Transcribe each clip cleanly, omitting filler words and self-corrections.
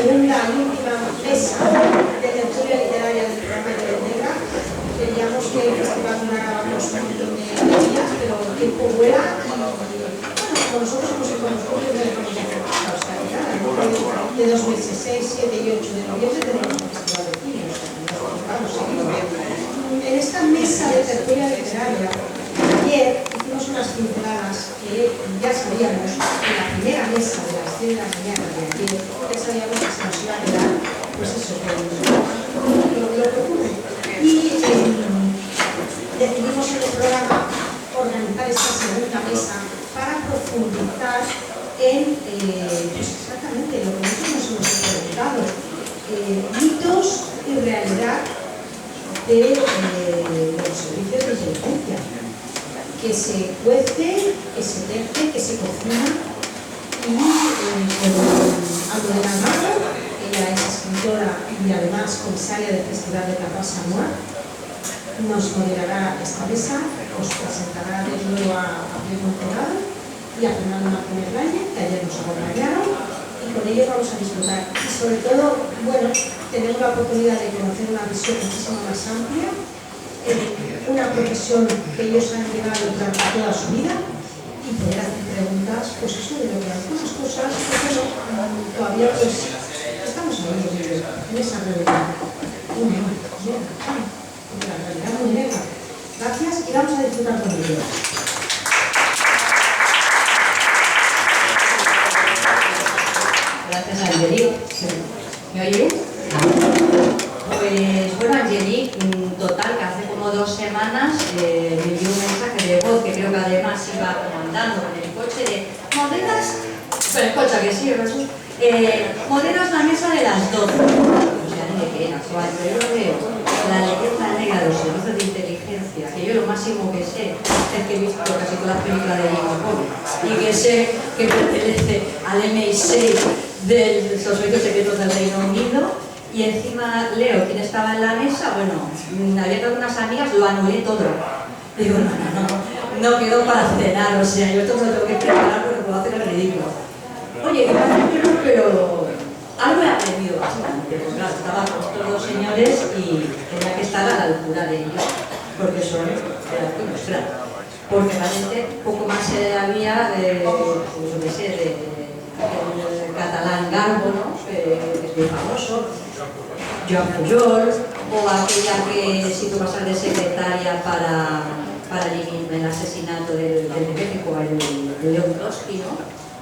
segunda y última mesa de tertulia literaria del programa de Telenegra. Queríamos que el festival durara un montón de días, pero el tiempo vuela y bueno, como nosotros hemos conocido desde la austeridad, de 2 meses, 6, 7 y 8 de noviembre tenemos un festival de cine, vamos, seguimos bien. En esta mesa de tertulia literaria, ayer hicimos unas pinceladas que ya sabíamos, en la primera mesa de las 10 de la mañana de ayer, ya sabíamos que se nos iba a quedar, pues eso, lo que ocurre. Y decidimos en el programa organizar esta segunda mesa para profundizar en pues exactamente lo que nosotros nos hemos preguntado, mitos y realidad de los servicios de inteligencia, que se cuece, que se tece, que se cocina, y con Aldo de la Mano, ella es escritora y además comisaria del Festival de Capa Samoa, nos moderará esta mesa, os presentará de nuevo a Pedro Monterrado y a Fernando Martínez Valle, que ayer nos acompañaron, y con ellos vamos a disfrutar. Y sobre todo, bueno, tenemos la oportunidad de conocer una visión muchísimo más amplia, una profesión que ellos han llevado durante toda su vida y poder hacer preguntas, pues eso de lo que algunas cosas, pues bueno, todavía pues estamos hablando en esa realidad muy negra. Gracias y vamos a disfrutar con ellos. Gracias, Angelique. ¿Me oye? Pues bueno, Angelique, total, que hace como 2 semanas me envió un mensaje de voz que creo que además iba comandando con el coche de moderas, con el coche que sí, Jesús, moderas la mesa de las 12. O sea, ni de qué era, pero yo veo la leyenda negra de los servicios de inteligencia, que yo lo máximo que sé es que he visto casi todas las películas de James Bond y que sé que pertenece al MI6 de los servicios secretos del Reino Unido, y encima leo quién estaba en la mesa. Bueno, había todas unas amigas, lo anulé todo. Digo, no quedó para cenar, o sea, yo todo lo tengo que preparar porque puedo hacer el ridículo. Oye, que parece que pero algo he aprendido bastante, porque claro, estaba con todos los señores y tenía que estar a la altura de ellos, porque son latinos, claro. Porque realmente poco más había de, pues, no sé, del catalán Garbo, ¿no? Que es muy famoso, Joan Pujol, o aquella que se hizo pasar de secretaria para el asesinato del México, el León Trotsky, ¿no?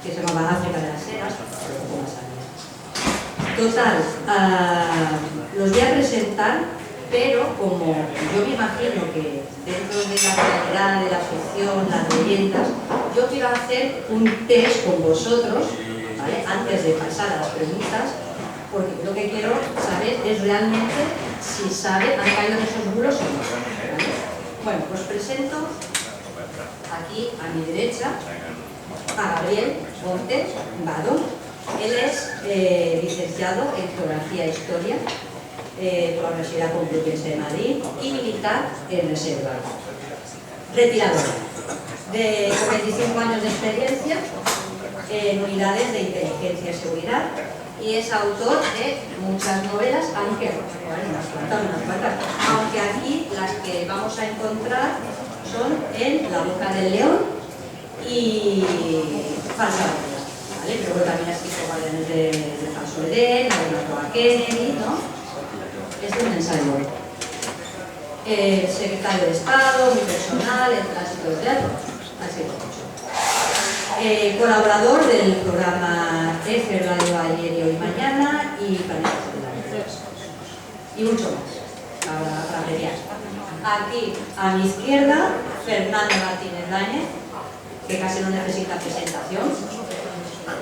Que se llamaba África de las Heras, pero poco más había. Total, los voy a presentar, pero como yo me imagino que dentro de la realidad de la ficción, las leyendas, yo quiero hacer un test con vosotros, ¿vale? Antes de pasar a las preguntas, porque lo que quiero saber es realmente si han caído en esos bulos o no, ¿vale? Bueno, pues presento aquí a mi derecha a Gabriel Montes Vado. Él es licenciado en Geografía e Historia por la Universidad Complutense de Madrid y militar en reserva. Retirado, con 25 años de experiencia en unidades de inteligencia y seguridad, y es autor de muchas novelas, aunque aquí las que vamos a encontrar son en La boca del león y Falsa Batalla. ¿Vale? Luego también ha escrito Guardianes de Falso Edén, la Kennedy, ¿no? Este es un ensayo. Secretario de Estado, muy personal, el tránsito de teatro, así lo mucho. Colaborador del programa EFE, Radio Ayer y Hoy Mañana y Planeta Solar. Y mucho más, para abreviar. Aquí, a mi izquierda, Fernando Martínez Lainez, que casi no necesita presentación.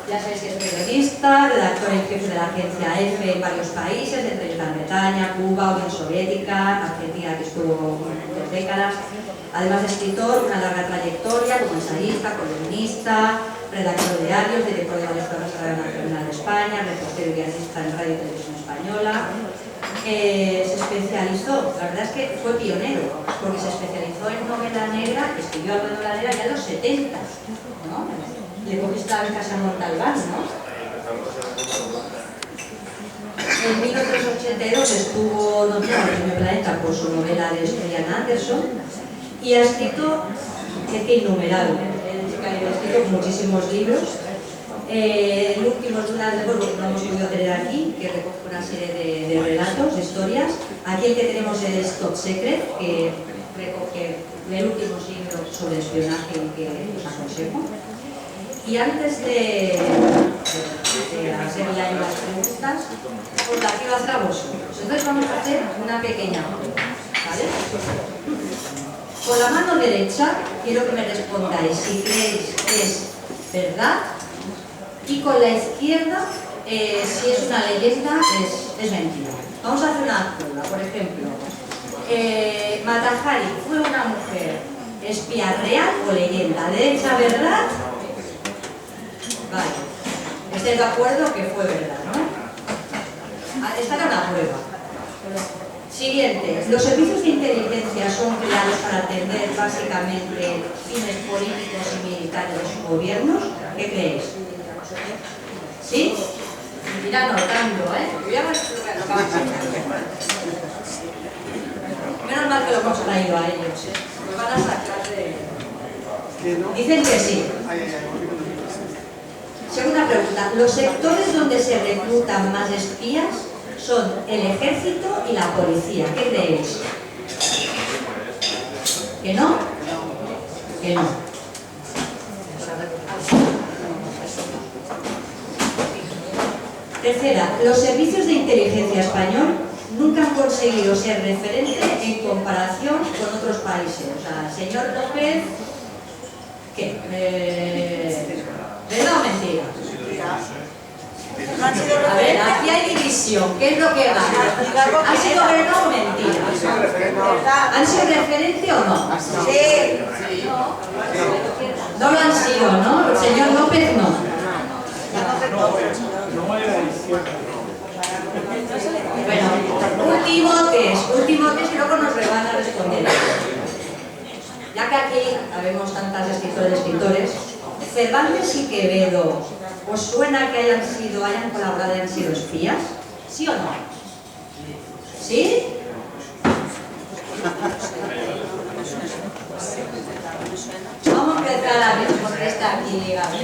Ya sabéis que es periodista, redactor en jefe de la agencia EFE en varios países, entre Gran Bretaña, Cuba, Unión Soviética, Argentina, que estuvo 2 décadas. Además de escritor, una larga trayectoria como ensayista, columnista, redactor de diarios, director de varios programas de Radio Nacional de España, reportero y guionista en Radio y Televisión Española. Se especializó, la verdad es que fue pionero, porque se especializó en novela negra, escribió algo de novela negra ya en los 70, ¿no? Le cogiste la beca a Montalbán, ¿no? En 1982 estuvo nominado al Premio Planeta por su novela de Ian Anderson y ha escrito, es que innumerable, ha escrito muchísimos libros. El último es una de los que no hemos podido tener aquí, que recoge una serie de relatos, de historias. Aquí el que tenemos es Top Secret, que recoge el último siglo sobre espionaje y que os aconsejo. Y antes de hacer ya las preguntas, os la quiero hacer a vosotros. Entonces vamos a hacer una pequeña prueba, ¿vale? Con la mano derecha quiero que me respondáis si creéis que es verdad, y con la izquierda, si es una leyenda, es mentira. Vamos a hacer una prueba. Por ejemplo, Mata Hari fue una mujer espía real o leyenda. Derecha, verdad. Vale. ¿Estáis de acuerdo que fue verdad, no? Esta era una prueba. Siguiente. Los servicios de inteligencia son creados para atender básicamente fines políticos y militares de sus gobiernos. ¿Qué creéis? ¿Sí? Mira, anotando, Voy a ver lo que vamos a hacer. Menos mal que lo hemos traído a ellos, Me van a sacar de... Dicen que sí. Segunda pregunta. Los sectores donde se reclutan más espías son el ejército y la policía. ¿Qué creéis? ¿Que no? Que no. Tercera, los servicios de inteligencia español nunca han conseguido ser referente en comparación con otros países. O sea, señor López, ¿qué? ¿Verdad o mentira? A ver, aquí hay división. ¿Qué es lo que gana? ¿Han sido verdad o mentira? ¿Han sido referente o no? Sí. No lo han sido, ¿no? El señor López no. Bueno, último test y luego nos van a responder. Ya que aquí habemos tantas escritoras y escritores, Cervantes y Quevedo, ¿os suena que hayan colaborado y han sido espías? ¿Sí o no? ¿Sí? Vamos a empezar a ver porque está aquí ligado.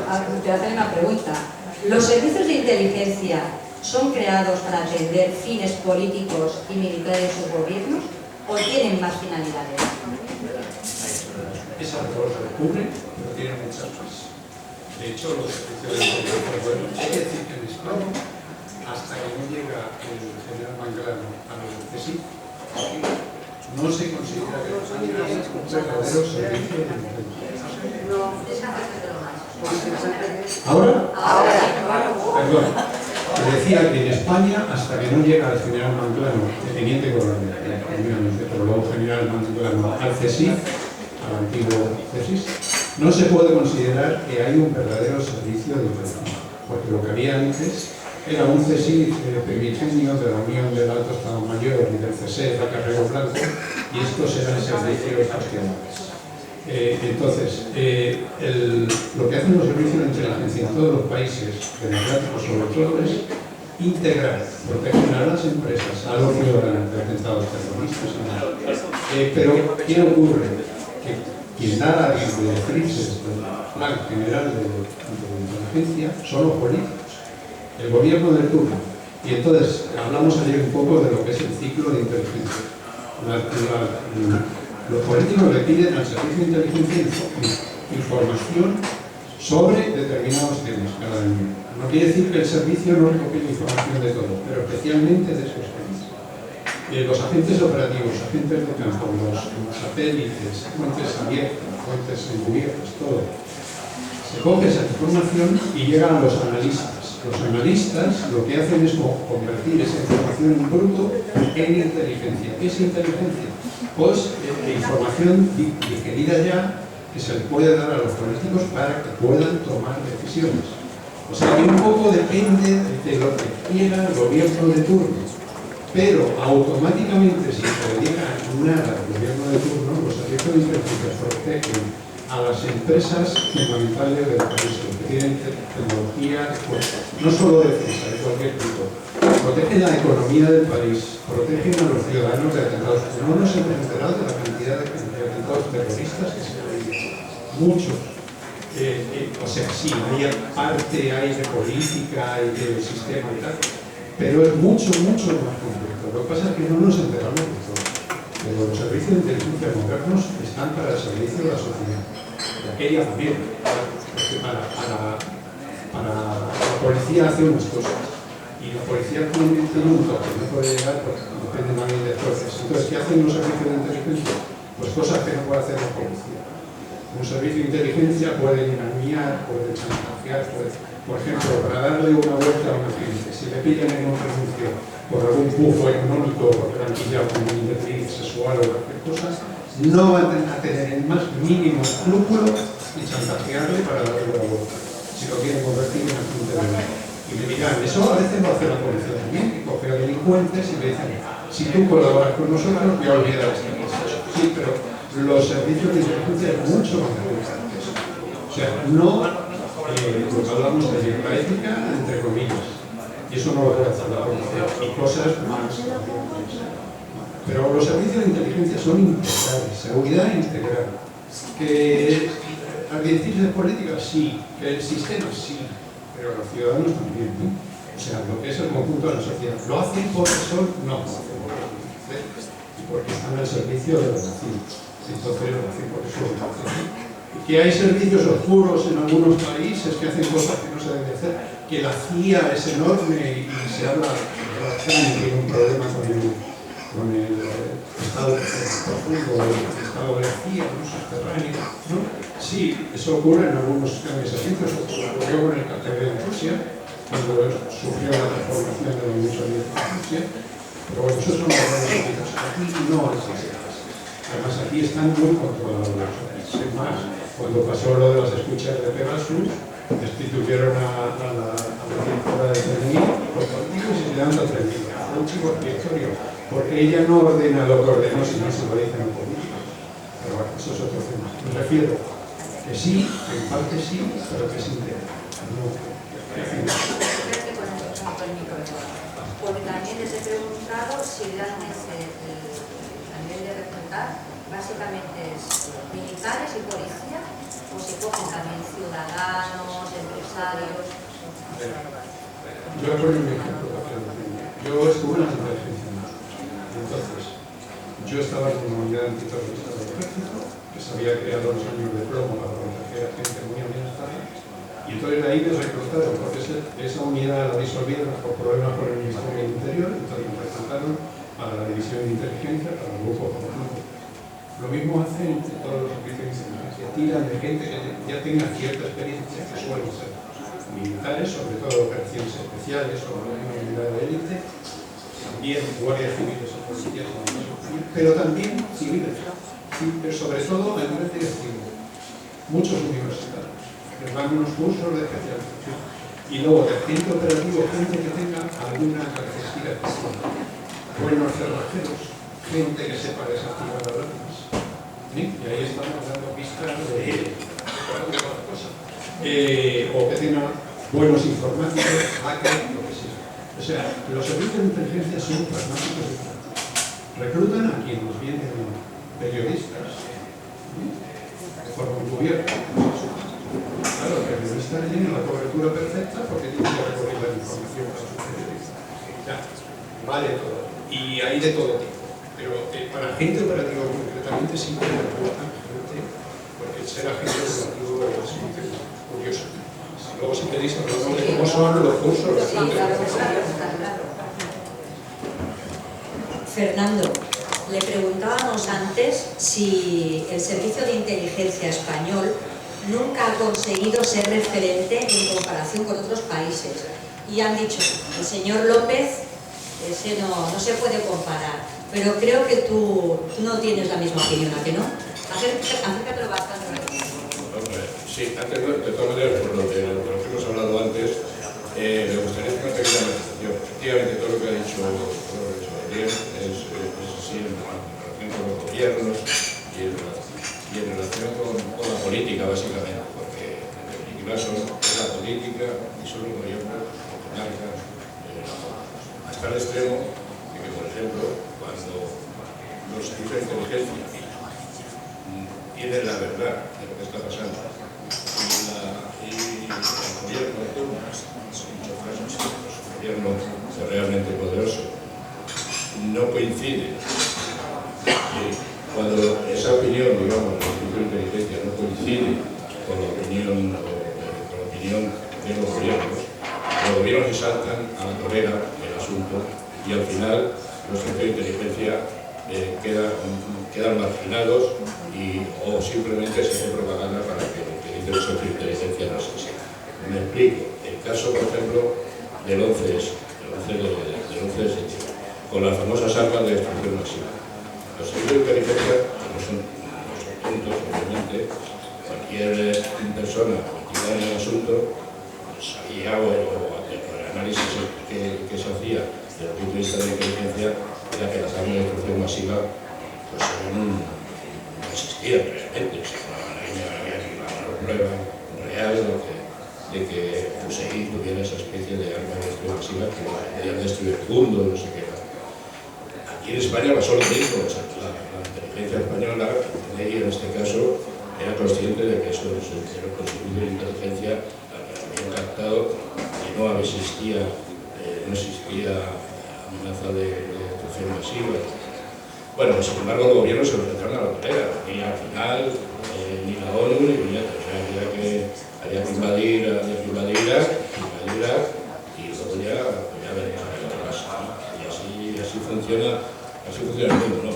Te voy a hacer una pregunta. ¿Los servicios de inteligencia son creados para atender fines políticos y militares de sus gobiernos o tienen más finalidades? Esas dos se descubren, pero tienen muchas más. De hecho, los servicios de inteligencia, bueno, hay que decir que en España, hasta que no llega el general Manglano a los del CSIC, no se considera que los hay un verdadero servicio de inteligencia. ¿Ahora? Perdón. Te decía que en España, hasta que no llega el general Manglano, el teniente coronel, pero luego general Manglano al CSIC, al antiguo CSIC, no se puede considerar que hay un verdadero servicio de inteligencia, porque lo que había antes era un CSIC primigenio de la Unión del Alto Estado Mayor y del CSE, de Carrero Blanco, y estos eran servicios gestionables. Entonces, lo que hacen los servicios de inteligencia en todos los países democráticos, sobre todo, es integrar, proteger a las empresas, a los ciudadanos de atentados terroristas y demás. Pero, ¿qué ocurre? Que quien da las directrices del plan general de inteligencia son los políticos, el gobierno de turno. Y entonces, hablamos ayer un poco de lo que es el ciclo de inteligencia. Los políticos le piden al servicio de inteligencia información sobre determinados temas cada año. No quiere decir que el servicio no recopile información de todo, pero especialmente de esos temas. Los agentes operativos, agentes de campo, los satélites, fuentes abiertas, fuentes encubiertas, todo. Se coge esa información y llegan a los analistas. Los analistas lo que hacen es convertir esa información en bruto en inteligencia. ¿Qué es inteligencia? Pues información digerida ya que se le puede dar a los políticos para que puedan tomar decisiones. O sea, que un poco depende de lo que quiera el gobierno de turno, pero automáticamente, si se le diga nada al gobierno de turno, los servicios de inteligencia protegen a las empresas fundamentales del país, que tienen tecnología, no solo defensa de cualquier tipo, protegen la economía del país, protegen a los ciudadanos de atentados. No nos hemos enterado de la cantidad de atentados terroristas que se producen, muchos. O sea, sí, hay parte, hay de política, hay de sistema y tal, pero es mucho, mucho más complejo. Lo que pasa es que no nos enteramos de todo. Pero los servicios de inteligencia modernos están para el servicio de la sociedad. Y aquella también, porque para la policía hace unas cosas. Y la policía tiene un toque, no puede llegar porque depende también de fuerzas. Entonces, ¿qué hacen los servicios de inteligencia? Pues cosas que no puede hacer la policía. Un servicio de inteligencia puede engañar, puede chantajear, por ejemplo, para darle una vuelta a una gente, si le pillan en un renuncio por algún bufo económico, porque le han pillado con un interés sexual o cualquier cosa, no van a tener el más mínimo escrúpulo y chantajearle para darle una vuelta, si lo quieren convertir en agente de ley. Y me dirán, eso a veces lo hace la policía también, que coge a delincuentes y le dicen, si tú colaboras con nosotros, voy a olvidar esta cosa. Sí, pero los servicios de inteligencia es mucho más complicado que eso. O sea, no lo que hablamos de la ética, entre comillas, y eso no lo puede hacer la policía, y cosas más. Pero los servicios de inteligencia son integrales, seguridad integral. Que advertirse de política, sí, que el sistema, sí, pero los ciudadanos también, ¿no? O sea, lo que es el conjunto de la sociedad. ¿Lo hacen porque son? No, lo hacen porque están al servicio de la nación. Entonces lo hacen por eso. Que hay servicios oscuros en algunos países que hacen cosas que no se deben hacer, que la CIA es enorme y se habla de la CIA y tiene un problema con el estado profundo, el estado de la CIA, ¿no? Subterráneo, ¿no? Sí, eso ocurre en algunos servicios. Ocurrió con el KGB en Rusia, cuando sufrió la transformación de la Unión Soviética en Rusia. Pero bueno, esos son los grandes servicios. Aquí no hay servicios. Además, aquí están muy controlados los servicios. Es más, cuando pasó lo de las escuchas de Pegasus, destituyeron a la directora de CNI por partidos y se dan a 3.000. Fue un chivo expiatorio, porque ella no ordena lo que ordenó, sino se lo dicen los políticos. Pero bueno, eso es otro tema. Me refiero que sí, en parte sí, pero que es integral. No, porque también les he preguntado si realmente a nivel de reclutar básicamente es militares y policía o si cogen también ciudadanos, empresarios. Yo voy a poner un ejemplo. Yo estuve en la inteligencia nacional. Entonces, yo estaba en una unidad antiterrorista del ejército que se había creado en los años de plomo para proteger a gente muy amenazada. Y entonces de ahí me reclutaron, porque esa unidad la disolvieron por problemas con el Ministerio del Interior, entonces me reclutaron para la División de Inteligencia, para el Grupo Conjunto. Lo mismo hacen todos los servicios de inteligencia, tiran de gente que ya tenga cierta experiencia, que suelen ser militares, sobre todo operaciones especiales o una unidad de élite, también guardias civiles o policías, pero también civiles, pero sobre todo a nivel directivo, muchos universitarios. Les dan unos cursos de especialización y luego del centro operativo gente que tenga alguna característica especial, buenos cerrajeros, gente que sepa desactivar alarmas, ¿sí? Y ahí estamos dando pistas de cualquier cosa, o que tenga buenos informáticos, hackers, lo que sea. O sea, los servicios de inteligencia son pragmáticos y prácticos. Reclutan a quienes vienen periodistas, ¿sí? De forma encubierta. Claro, el periodista tiene la cobertura perfecta porque tiene que recoger la información para su periodista. Ya, vale todo. Y hay de todo tipo. Pero para agente operativo concretamente sí que reclutan gente, porque ser agente operativo es muy curioso. Luego si queréis hablamos de cómo son los cursos. Sí, claro. Fernando, le preguntábamos antes si el servicio de inteligencia español nunca ha conseguido ser referente en comparación con otros países. Y han dicho, el señor López, ese no se puede comparar, pero creo que tú no tienes la misma opinión, ¿a que no? Acércatelo bastante. Sí, antes de todas maneras, por lo que hemos hablado antes, me gustaría hacer una pequeña matización. Efectivamente, todo lo que ha dicho Adrián es así en relación con los gobiernos y en relación con la política. política, básicamente, porque en películas es la política y son los gobiernos monárquicos, hasta el extremo de que, por ejemplo, cuando los servicios de inteligencia tienen la verdad de lo que está pasando y el gobierno de turno, en muchos casos, los gobiernos realmente poderosos, no coinciden. Cuando esa opinión, digamos, del servicio de inteligencia no coincide con la opinión de los gobiernos se saltan a la torera del asunto y al final los servicios de inteligencia quedan marginados o simplemente se hace propaganda para que lo que dice el servicio de inteligencia no se siga. Me explico. El caso, por ejemplo, del 11 de septiembre, con las famosas armas de destrucción masiva. Los servicios de inteligencia, como son tontos, obviamente, cualquier persona metida en el asunto sabía o el análisis que se hacía desde el punto de vista de la inteligencia era que las armas de destrucción masiva pues no existían realmente. O sea, no había ninguna prueba real de que Hussein tuviera esa especie de arma de destrucción masiva que podían destruir el mundo, no sé qué. Aquí en España pasó lo mismo. O sea, la inteligencia española, y en este caso, era consciente de que eso era con su de inteligencia habían captado que no existía amenaza de destrucción masiva. Bueno, sin embargo, los gobiernos se lo metieron a la torera. Ni al final, ni la ONU, ni Viñeta. O sea, había que invadir Irak y luego ya veremos a ver lo que pasa. Y así funciona el mundo, ¿no?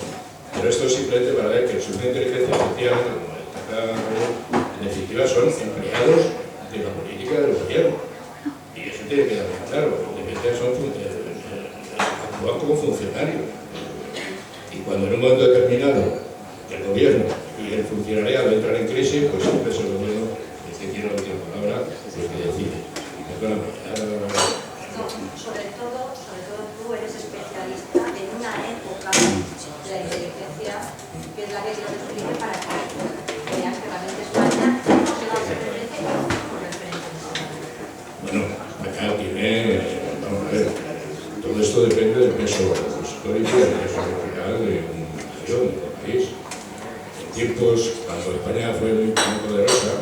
Pero esto es simplemente para ver que el servicio de inteligencia, efectivamente, como destaca Raúl, en definitiva son empleados de la política del gobierno. Y eso tiene que quedar muy claro. Actúan como funcionarios. Y cuando en un momento determinado el gobierno y el funcionariado entran en crisis, pues siempre es el gobierno el que tiene la última palabra, el que decide. Sobre todo tú eres especialista en una época de la inteligencia que es la que yo te expliqué para que veas que realmente España no se va a hacer referencia por referencia. Bueno, acá tiene, vamos a ver, todo esto depende del peso histórico y del peso real de una nación, de un país. En tiempos, cuando España fue muy poderosa,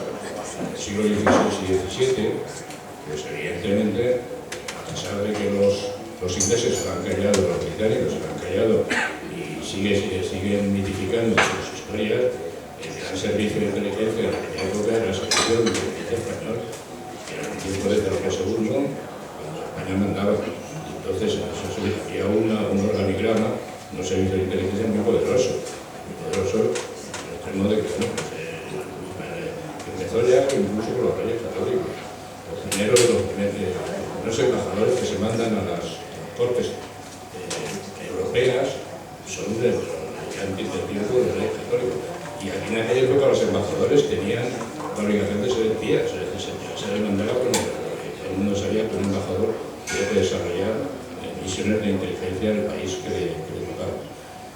en el siglo XVI y XVII, pues evidentemente, a pesar de que los ingleses se han callado, los británicos se han callado y siguen mitificando sus historias, el gran servicio de inteligencia de aquella época era la sección de inteligencia español, que era un tiempo de Felipe II, cuando España mandaba. Entonces, había un organigrama, un servicio de inteligencia muy poderoso, en el extremo de que empezó ya incluso con los reyes católicos. Los primeros embajadores que se mandan a las cortes europeas son del tiempo de los reyes católicos. Y aquí en aquella época los embajadores tenían la obligación de ser espías, es decir, se les mandaba con todo el mundo sabía que un embajador tenía que desarrollar misiones de inteligencia en el país que le tocaba.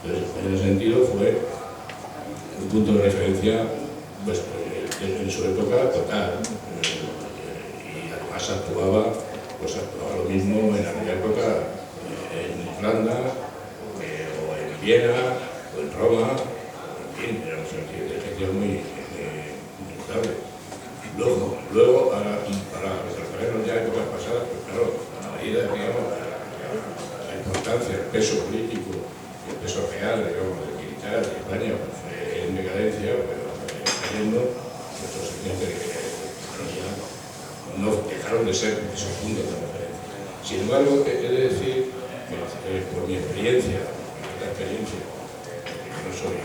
Entonces, en ese sentido fue un punto de referencia pues, en su época total. Y además actuaba lo mismo en aquella época en Irlanda, o en Viena, o en Roma, en fin, era un servicio de inteligencia muy notable. Luego, para referirnos ya a épocas pasadas, pues claro, a medida que la importancia, el peso político, el peso real, digamos, del militar de España, pues, en decadencia, pero cayendo, nuestros servicios ya no dejaron de ser esos puntos de referencia. Sin embargo, he de decir que por mi experiencia, que no soy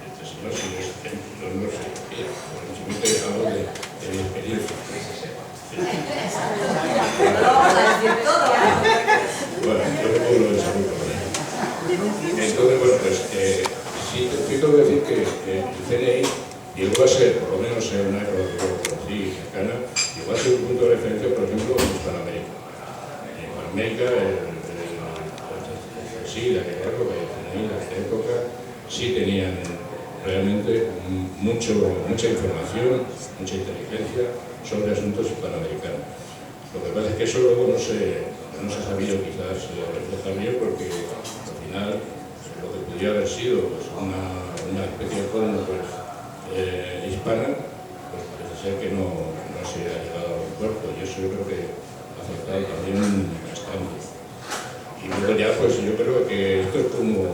este señor, sino no soy simplemente hablo de mi experiencia. Bueno, yo me puedo de salud con él. Entonces, bueno, pues sí, tengo que decir que el CNI llegó a ser, por lo menos en una época que yo conocí cercana, llegó a ser un punto de referencia, por ejemplo, en Hispanoamérica. En Hispanoamérica, sí, de aquella época, sí tenían realmente mucha información, mucha inteligencia sobre asuntos hispanoamericanos. Lo que pasa es que eso luego no se ha sabido quizás reflejar bien, porque al final lo que podría haber sido pues, una especie de fórmula pues, hispana, pues parece ser que no se ha llegado a un puerto, y eso yo creo que ha afectado también bastante. Y luego ya pues yo creo que esto es como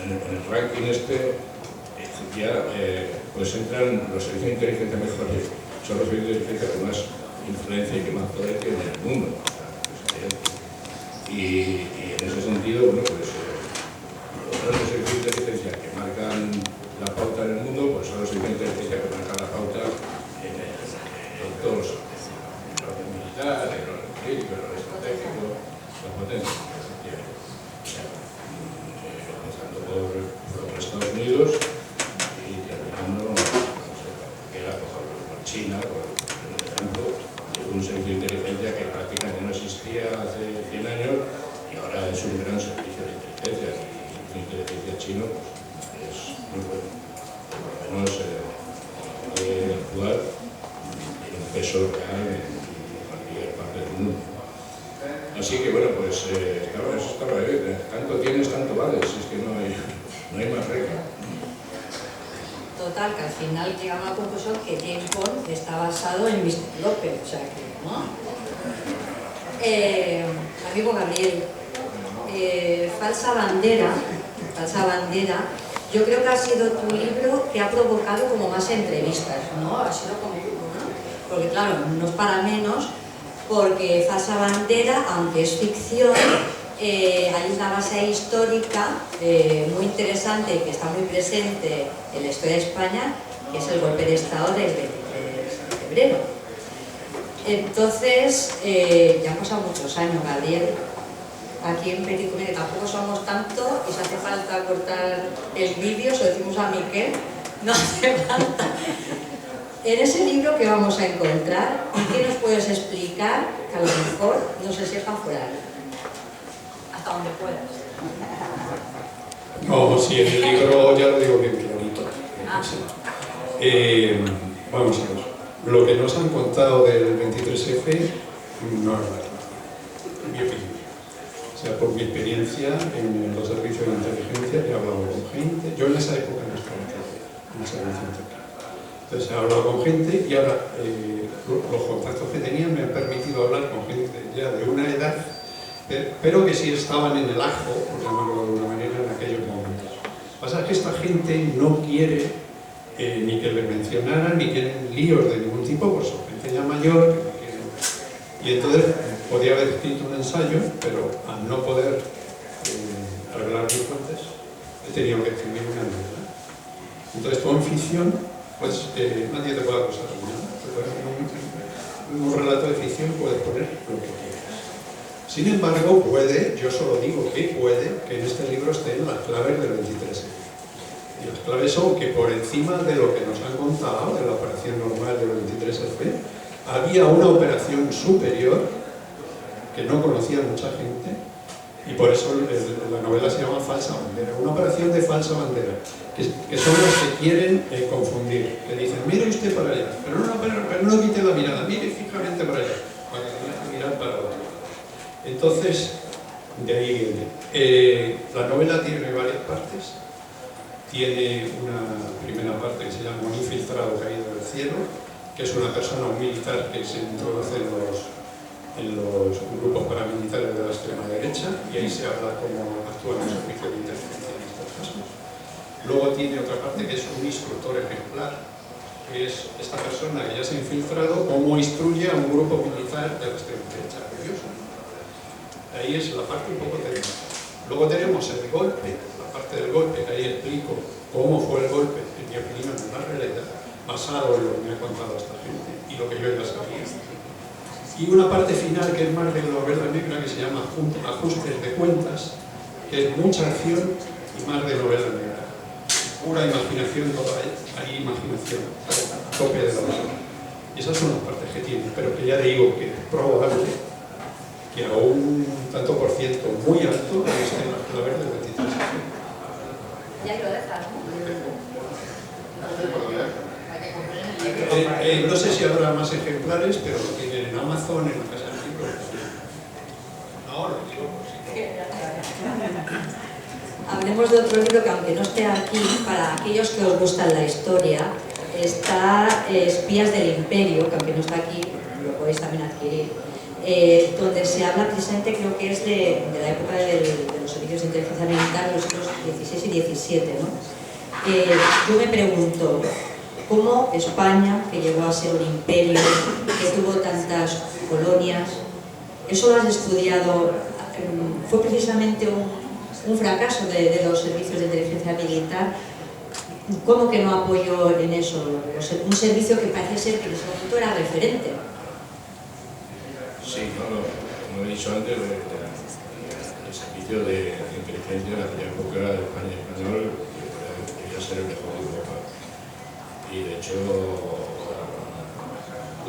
en el ranking este, ya pues entran los servicios de inteligencia mejores, son los servicios de inteligencia con más influencia y que más poder que en el mundo. Y en ese sentido, bueno, pues los grandes servicios de inteligencia que marcan la pauta en el mundo, pues son los servicios de inteligencia que marcan la pauta en todos los orden militar, en el orden político, en el orden estratégico, las potencias. Empezando por Estados Unidos y terminando, no sé, que era por China, por ejemplo, un servicio de inteligencia que prácticamente no existía hace 100 años y ahora es un gran servicio de inteligencia. Y el servicio de inteligencia chino pues, es muy bueno. Por lo menos puede actuar en un peso real en cualquier parte del mundo. Así que bueno, pues claro, eso está bien. Tanto tienes, tanto vales. Es que no hay más regla. Total, que al final llegamos a la conclusión que James Bond está basado en Mr. López, o sea que, ¿no? Amigo Gabriel, Falsa Bandera, yo creo que ha sido tu libro que ha provocado como más entrevistas, ¿no? Ha sido como, ¿no? Porque claro, no es para menos, porque Falsa Bandera, aunque es ficción, hay una base histórica muy interesante que está muy presente en la historia de España, que es el golpe de Estado del 23 de febrero. Entonces, ya han pasado muchos años, Gabriel. Aquí en Petit Comité tampoco somos tanto y si hace falta cortar el vídeo, se lo decimos a Miquel, no hace falta. En ese libro que vamos a encontrar, ¿qué nos puedes explicar que a lo mejor no se sepa fuera? Hasta donde puedas. No, sí, en el libro ya lo digo bien clarito. Vamos a ver. Lo que nos han contado del 23F no es verdad, en mi opinión. O sea, por mi experiencia en los servicios de inteligencia he hablado con gente. Yo en esa época no estaba en el servicio de inteligencia. Entonces he hablado con gente y ahora los contactos que tenía me han permitido hablar con gente ya de una edad, pero que sí estaban en el ajo, por llamarlo de alguna manera, en aquellos momentos. Lo que pasa es que esta gente no quiere ni que le mencionaran, ni quieren líos de ningún tipo, pues son gente ya mayor, que no quieren. Y entonces podía haber escrito un ensayo, pero al no poder arreglar mis fuentes, he tenido que escribir una novela. Entonces, tú en ficción, pues nadie te puede acusar de nada. En un relato de ficción puedes poner lo que quieras. Sin embargo, yo solo digo que puede, que en este libro estén las claves del 23F. Y las claves son que por encima de lo que nos han contado de la operación normal del 23F, había una operación superior que no conocía mucha gente, y por eso la novela se llama Falsa Bandera. Una operación de falsa bandera, que son los que quieren confundir, que dicen, mire usted para allá, pero no quite la mirada, mire fijamente para allá, cuando tenía que mirar para abajo. Entonces, de ahí viene. La novela tiene varias partes. Tiene una primera parte que se llama Un infiltrado caído del cielo, que es una persona, un militar que se introduce en los grupos paramilitares de la extrema derecha, y ahí se habla cómo actúan los servicios de inteligencia en estos casos. Luego tiene otra parte que es un instructor ejemplar, que es esta persona que ya se ha infiltrado, cómo instruye a un grupo militar de la extrema derecha. Curioso, ¿no? Ahí es la parte un poco técnica. Luego tenemos el golpe, la parte del golpe, que ahí explico cómo fue el golpe, en mi opinión, en la realidad, basado en lo que me ha contado esta gente y lo que yo ya sabía. Y una parte final que es más de novela negra, que se llama Ajustes de cuentas, que es mucha acción y más de novela negra. Pura imaginación, toda hay imaginación, tope de la novela. Y esas son las partes que tiene, pero que ya digo que es probable que a un tanto por ciento muy alto estén las claves del 23F. Y ahí lo dejas, ¿no? No sé si habrá más ejemplares, pero lo tienen en Amazon, en la Casa del Libro. Ahora, digo, sí. Hablemos de otro libro que, aunque no esté aquí, para aquellos que os gustan la historia, está Espías del Imperio, que aunque no está aquí, lo podéis también adquirir, donde se habla precisamente, creo que es de la época de los servicios de inteligencia militar de los siglos XVI y XVII, ¿no? Yo me pregunto, ¿cómo España, que llegó a ser un imperio, que tuvo tantas colonias, eso lo has estudiado, fue precisamente un fracaso de los servicios de inteligencia militar? ¿Cómo que no apoyó en eso? Un servicio que parece ser que en ese momento era referente. Sí, como he dicho antes, el servicio de inteligencia en aquella época de España español debía ser el mejor de Europa. Y de hecho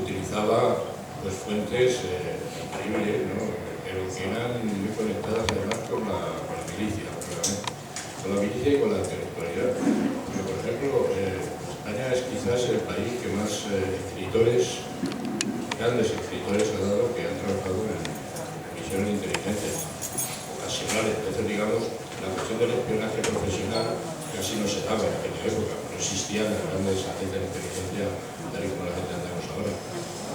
utilizaba pues, fuentes increíbles, ¿no? Pero que eran muy conectadas además con la milicia, con la milicia y con la intelectualidad. Porque, por ejemplo, España es quizás el país que más escritores, grandes escritores ha dado que han trabajado en misiones de inteligencia ocasionales. Entonces, digamos, la cuestión del espionaje profesional casi no se daba en aquella época, no existían las grandes agentes de inteligencia tal y como las entendemos ahora.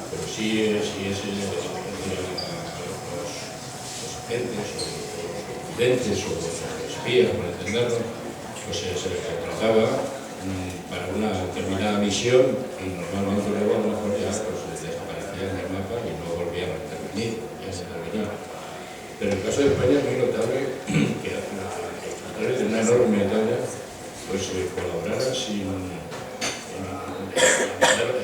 Pero sí es los agentes o los confidentes o los espías, por entenderlo, pues se les contrataba para una determinada misión y normalmente luego a lo mejor ya pues, desaparecían del mapa y no volvían a intervenir. Pero en el caso de España es muy notable que a través de una enorme talla pues colaborara en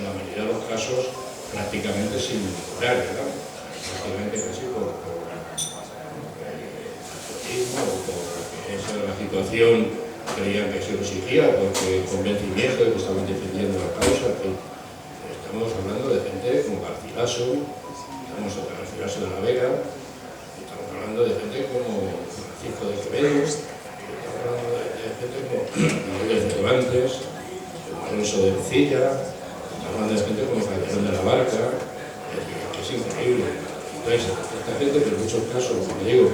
la mayoría de los casos prácticamente sin lograr, ¿verdad? Prácticamente casi por patriotismo o porque esa era la situación creían que se lo exigía, porque convencimiento de que estaban defendiendo la causa. Que estamos hablando de gente como Garcilaso, estamos hablando de Garcilaso de la Vega, estamos hablando de gente como Francisco de Quevedo, estamos hablando de gente como Miguel de Cervantes, Alonso de Ercilla, estamos hablando de gente como Calderón de la Barca, que es increíble. Entonces, esta gente que en muchos casos, como digo,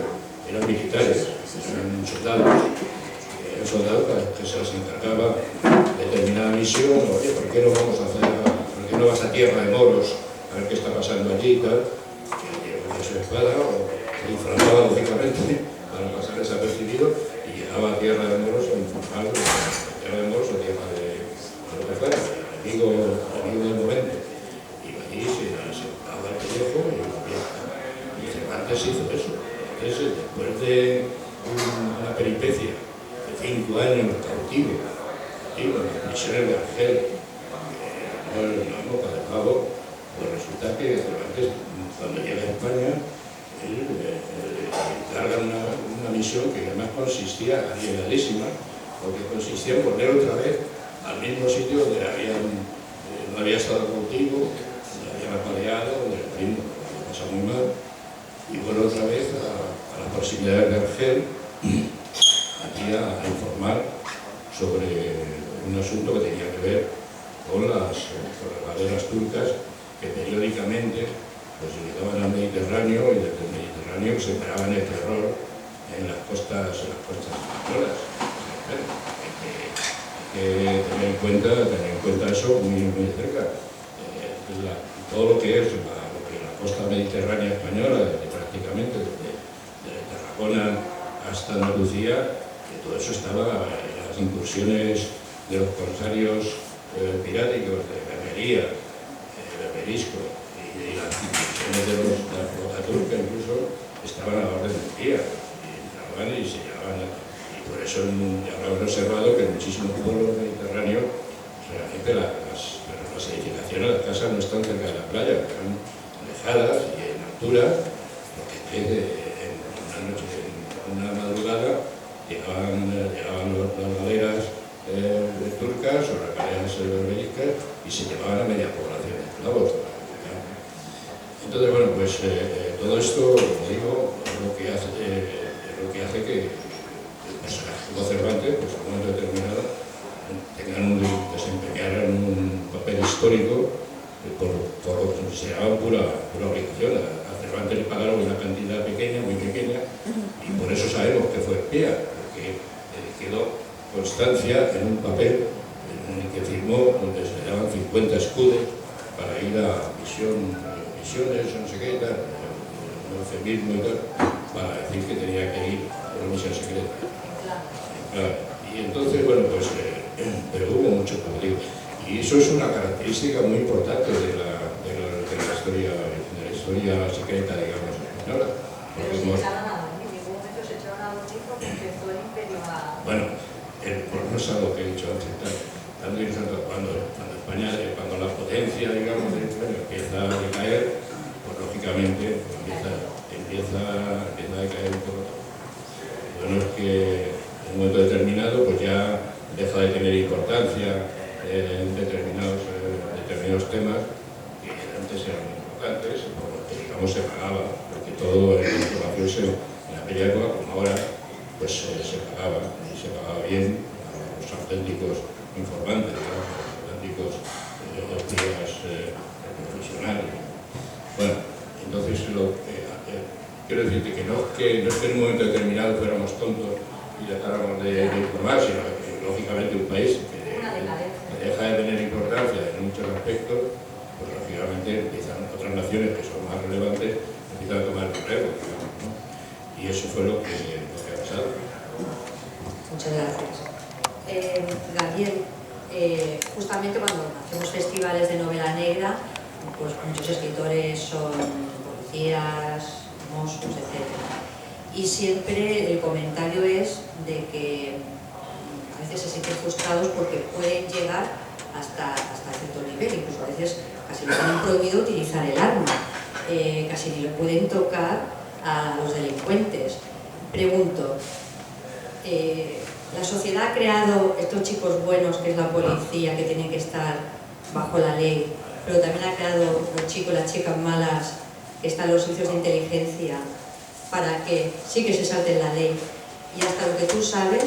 eran militares, eran soldados, que se les encargaba determinada misión, oye, ¿por qué no vamos a hacer, por qué no vas a tierra de moros a ver qué está pasando allí y tal? Que con su espada o se disfrazaba lógicamente para pasar desapercibido y llegaba a tierra de moros o informal, tierra de moros o tierra de lo que fuera, amigo del momento. Y allí se daba el pellejo y Cervantes hizo eso. Entonces, después de una peripecia 5 años cautivo, en las prisiones de Argel, no hemos dejado, pues resulta que Cervantes, cuando llega a España, él encarga una misión que además consistía, arriesgadísima, porque consistía en volver otra vez al mismo sitio donde no había estado cautivo, donde habían apaleado, donde el primo había pasado muy mal, y volver otra vez a las proximidades de Argel, aquí a informar sobre un asunto que tenía que ver con las galeras turcas que periódicamente pues, llegaban al Mediterráneo y desde el Mediterráneo sembraban el terror en las costas españolas. Hay que tener en cuenta eso muy de cerca. Todo lo que es la costa mediterránea española, prácticamente desde Tarragona hasta Andalucía, que todo eso estaba en las incursiones de los corsarios piráticos de Berbería, Berberisco y las incursiones de la flota turca incluso estaban a la orden del día y entraban y se llevaban. Y por eso ya habrán observado que en muchísimos pueblos mediterráneos realmente las edificaciones, las casas no están cerca de la playa, están alejadas y en altura, porque en una madrugada llegaban las galeras turcas o las galeras berberiscas y se llevaban a media población de esclavos. Entonces, bueno, pues todo esto, como digo, es lo que hace que el personaje como Cervantes, pues en un momento determinado, desempeñaran un papel histórico por lo que consideraban pura obligación. A Cervantes le pagaron una cantidad pequeña, muy pequeña, y por eso sabemos que fue espía, porque quedó constancia en un papel en el que firmó, donde se le daban 50 escudos para ir a misiones, no sé qué, tal, un eufemismo y tal, para decir que tenía que ir a una misión secreta. Claro. Y entonces, bueno, pues, pero hubo mucho, como digo, y eso es una característica muy importante de la historia secreta, digamos, española. Pero se echaron a dormir, en ningún momento se echaron a dormir porque empezó el imperio a... Bueno, por no es algo que he dicho antes, cuando España, cuando la potencia, digamos, del imperio empieza a decaer, pues lógicamente empieza a decaer un poco. Bueno, es que en un momento determinado pues ya deja de tener importancia en determinados temas que antes eran importantes, por lo que digamos se pagaba, porque todo en la información en aquella época, como ahora, pues se pagaba, y se pagaba bien a los auténticos informantes, ¿no? Los auténticos espías profesionales. Bueno, entonces quiero decirte que no es que en un momento determinado fuéramos tontos y dejáramos de informar, sino que lógicamente un país que deja de tener importancia en muchos aspectos, pues lógicamente empiezan otras naciones que son más relevantes, empiezan a tomar el relevo, digamos, ¿no? Y eso fue lo que ha pasado. Muchas gracias. Gabriel, justamente cuando hacemos festivales de novela negra, pues muchos escritores son policías, mossos, etc. Y siempre el comentario es de que a veces se sienten frustrados porque pueden llegar hasta cierto nivel, incluso a veces casi les han prohibido utilizar el arma, casi ni le pueden tocar a los delincuentes. Pregunto, ¿la sociedad ha creado estos chicos buenos, que es la policía, que tienen que estar bajo la ley, pero también ha creado los chicos y las chicas malas, que están los servicios de inteligencia, para que sí que se salten la ley? Y hasta lo que tú sabes,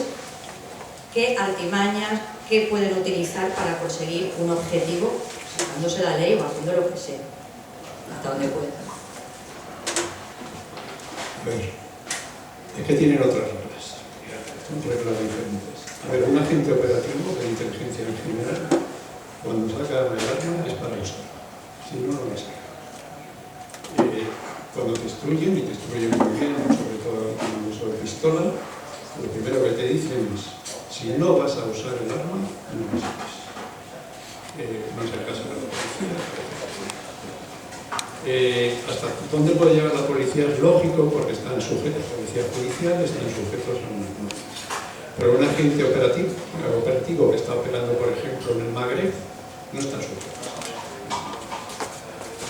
¿qué artimañas, qué pueden utilizar para conseguir un objetivo, saltándose la ley o haciendo lo que sea, hasta donde puedan? A ver, es que tienen otras reglas, son reglas diferentes. A ver, un agente operativo de inteligencia en general, cuando saca el arma es para usarlo, si no, no la saca. Cuando te instruyen, y te instruyen muy bien, sobre todo con el uso de pistola, lo primero que te dicen es: si no vas a usar el arma, no lo uses. No es el caso de la policía. Hasta dónde puede llegar la policía es lógico, porque están sujetos, policía judicial, están sujetos a unas normas. Pero un agente operativo que está operando, por ejemplo, en el Magreb, no está sujeto.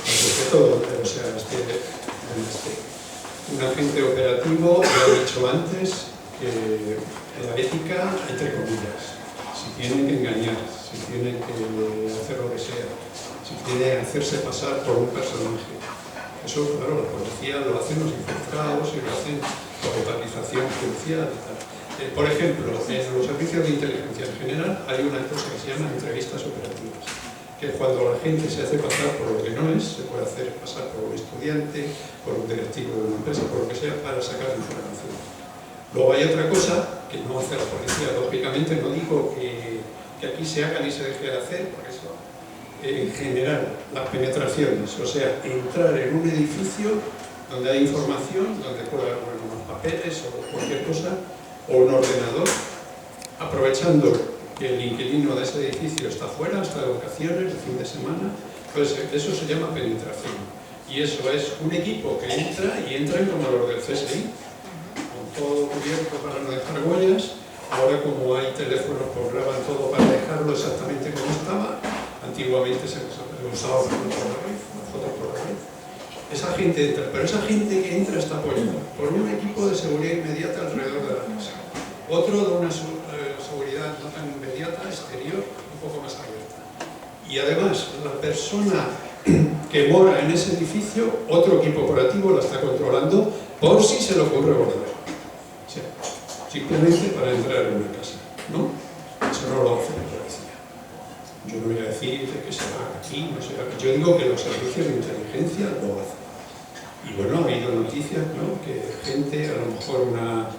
Está sujeto donde, o sea, un agente operativo, ya he dicho antes, que la ética, entre comillas, si tiene que engañar, si tiene que hacer lo que sea, si tiene que hacerse pasar por un personaje. Eso, claro, la policía lo hacen los infiltrados y lo hacen por localización judicial y tal. Por ejemplo, en los servicios de inteligencia en general hay una cosa que se llama entrevistas operativas, que cuando la gente se hace pasar por lo que no es, se puede hacer pasar por un estudiante, por un directivo de una empresa, por lo que sea, para sacar información. Luego hay otra cosa que no hace la policía, lógicamente no digo que aquí se haga ni se deje de hacer, por eso, en general, las penetraciones, o sea, entrar en un edificio donde hay información, donde puede haber unos papeles o cualquier cosa, o un ordenador, aprovechando que el inquilino de ese edificio está fuera, está de vacaciones, de fin de semana, pues eso se llama penetración. Y eso es un equipo que entra y entran como los del CSI, con todo cubierto para no dejar huellas. Ahora, como hay teléfonos, pues graban todo para dejarlo exactamente como estaba. Antiguamente se usaba por la red, una foto por la red. Esa gente entra, pero esa gente que entra está apoyada por un equipo de seguridad inmediata alrededor de la casa. Otro de una seguridad no tan inmediata, exterior, un poco más abierta. Y además, la persona que mora en ese edificio, otro equipo operativo la está controlando por si se le ocurre volver. O sea, simplemente para entrar en una casa, ¿no? Eso no lo hace la policía. Yo no voy a decir que se haga aquí, no se haga aquí. Yo digo que los servicios de inteligencia lo hacen. Y bueno, ha habido noticias, ¿no?, que gente, a lo mejor una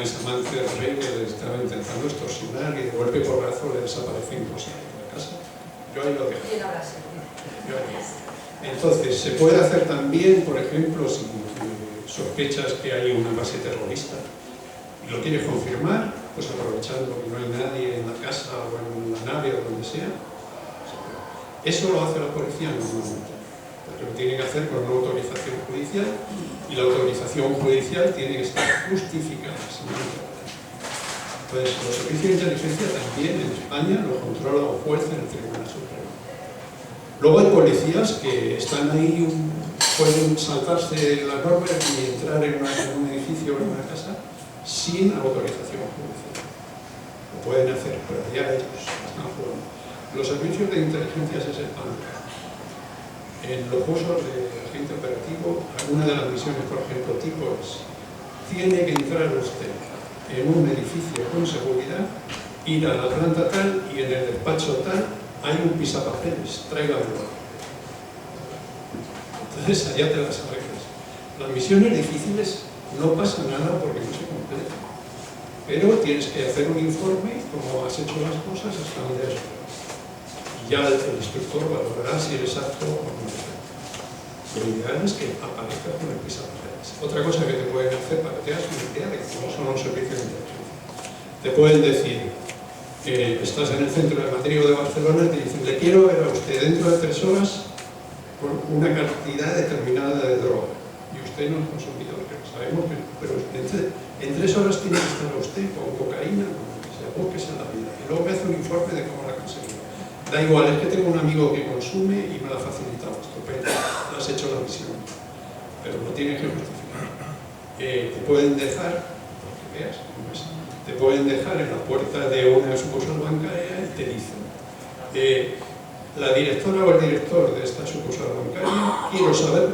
examante de rey que le estaba intentando extorsionar y de golpe porrazo le desapareció imposible en la casa. Yo ahí lo dejo. Entonces, se puede hacer también, por ejemplo, si sospechas que hay una base terrorista y lo quieres confirmar, pues aprovechando que no hay nadie en la casa o en la nave o donde sea. Eso lo hace la policía normalmente. Lo tiene que hacer con una autorización judicial y la autorización judicial tiene que estar justificada. Entonces, los servicios de inteligencia también en España lo controla un juez en el Tribunal Supremo. Luego hay policías que están ahí, pueden saltarse las normas y entrar en un edificio o en una casa sin autorización judicial. Lo pueden hacer, pero ya ellos están jugando. Los servicios de inteligencia se sepan. En los cursos de agente operativo, alguna de las misiones, por ejemplo, tipo es: tiene que entrar usted en un edificio con seguridad, ir a la planta tal y en el despacho tal hay un pisapapeles, tráigalo. Entonces allá te las arreglas. Las misiones difíciles no pasa nada porque no se completan, pero tienes que hacer un informe cómo has hecho las cosas hasta donde has llegado. Ya el instructor valorará si eres apto o no. Lo ideal es que aparezca con el pisapapeles. Otra cosa que te pueden hacer para que te hagas una idea de cómo son los servicios de inteligencia. Te pueden decir, estás en el centro de Madrid o de Barcelona y te dicen: le quiero ver a usted dentro de 3 horas con una cantidad determinada de droga. Y usted no es consumidor, pero sabemos que no. Pero en 3 horas tiene que estar usted con cocaína, con lo que sea, búsquese en la vida. Y luego me hace un informe de cómo la conseguido. Da igual, es que tengo un amigo que consume y me lo ha facilitado. Estupendo, has hecho la misión. Pero lo tienes que justificar. Te pueden dejar, porque veas, te pueden dejar en la puerta de una sucursal bancaria y te dicen: la directora o el director de esta sucursal bancaria, quiero saber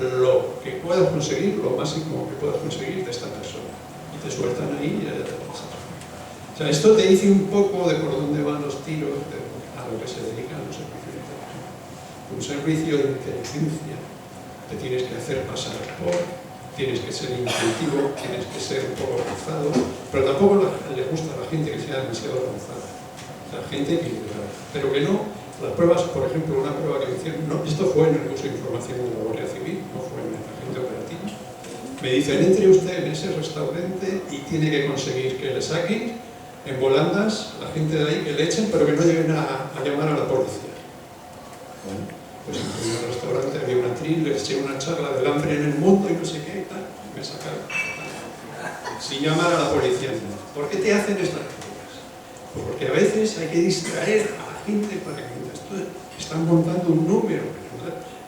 lo que puedas conseguir, lo máximo que puedas conseguir de esta persona. Y te sueltan ahí y ya te pasa. O sea, esto te dice un poco de por dónde van los tiros, a lo que se dedican los servicios de inteligencia. Un servicio de inteligencia te tienes que hacer pasar por, tienes que ser intuitivo, tienes que ser un poco avanzado, pero tampoco le gusta a la gente que sea demasiado avanzada. La gente equilibrada. Pero que no, las pruebas, por ejemplo, una prueba que me hicieron, no, esto fue en el curso de información de la Guardia Civil, no fue en el agente operativo. Me dicen: entre usted en ese restaurante y tiene que conseguir que le saquen en volandas la gente de ahí, que le echen, pero que no lleguen a llamar a la policía. Bueno, pues en el restaurante había una actriz, le eché una charla del hambre en el mundo y no sé qué y tal, y me sacaron. Sin llamar a la policía. ¿Por qué te hacen estas cosas? Pues porque a veces hay que distraer a la gente para que están montando un número,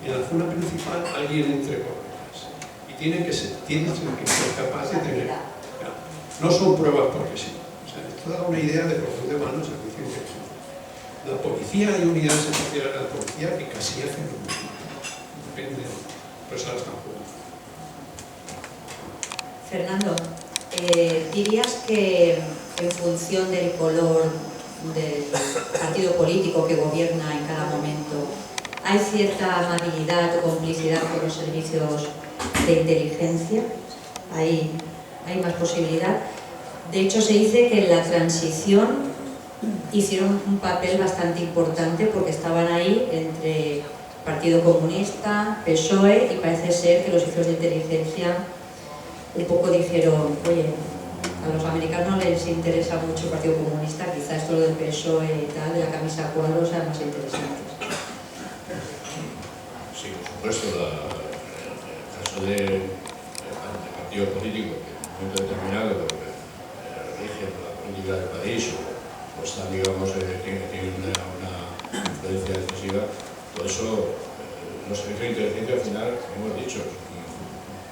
en la zona principal alguien entre correas. Y tienen que ser capaces de tener. No son pruebas porque sí. Esto da una idea de por dónde van los servicios de inteligencia. La policía, hay unidades especiales de la policía que casi hacen lo mismo. Depende, pero se las están jugando. Fernando, ¿dirías que en función del color del partido político que gobierna en cada momento hay cierta amabilidad o complicidad con los servicios de inteligencia? ¿Hay más posibilidad? De hecho, se dice que en la transición hicieron un papel bastante importante porque estaban ahí entre Partido Comunista, PSOE, y parece ser que los servicios de inteligencia un poco dijeron: oye, a los americanos les interesa mucho el Partido Comunista, quizás esto del PSOE y tal, de la camisa a cuadros, sea más interesante. Sí, por supuesto, el caso del partido político, que en un momento determinado rige la política del país, o está, digamos, tiene una influencia decisiva, todo eso, los servicios de inteligencia al final, como hemos dicho,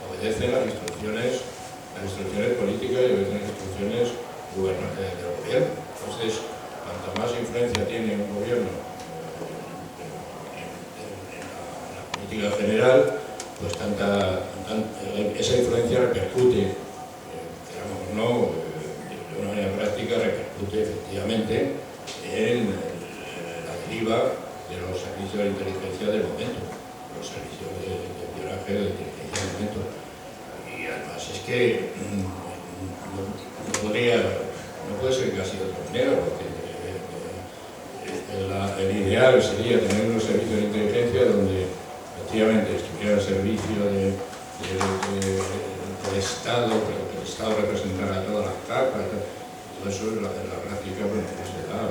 obedecen las instrucciones políticas y obedecen las instrucciones del gobierno. Entonces, cuanta más influencia tiene un gobierno en la política general, pues esa influencia repercute, digamos, no, de una manera práctica, repercute efectivamente desgraciadamente, en la deriva de los servicios de inteligencia del momento, los servicios de espionaje de inteligencia del momento. Y además es que no puede ser casi de otra manera, porque el ideal sería tener unos servicios de inteligencia donde efectivamente estuviera el servicio del Estado, pero que el Estado representara todas las capas. Todo eso en la práctica no se da.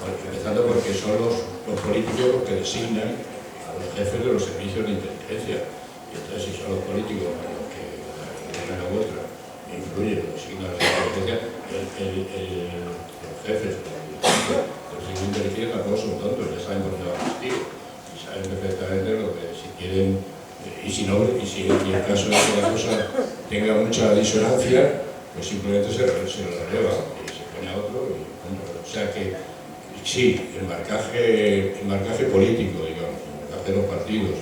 Empezando porque son los políticos los que designan a los jefes de los servicios de inteligencia. Y entonces, si son los políticos los que de una u otra influyen, designan a la inteligencia, los jefes de los servicios de inteligencia tampoco son tontos, ya saben por dónde va el castigo. Y saben perfectamente lo que si quieren, y si el caso de que la cosa tenga mucha disonancia, pues simplemente se lo releva y se pone a otro. O sea que sí, el marcaje político, digamos, el marcaje de los partidos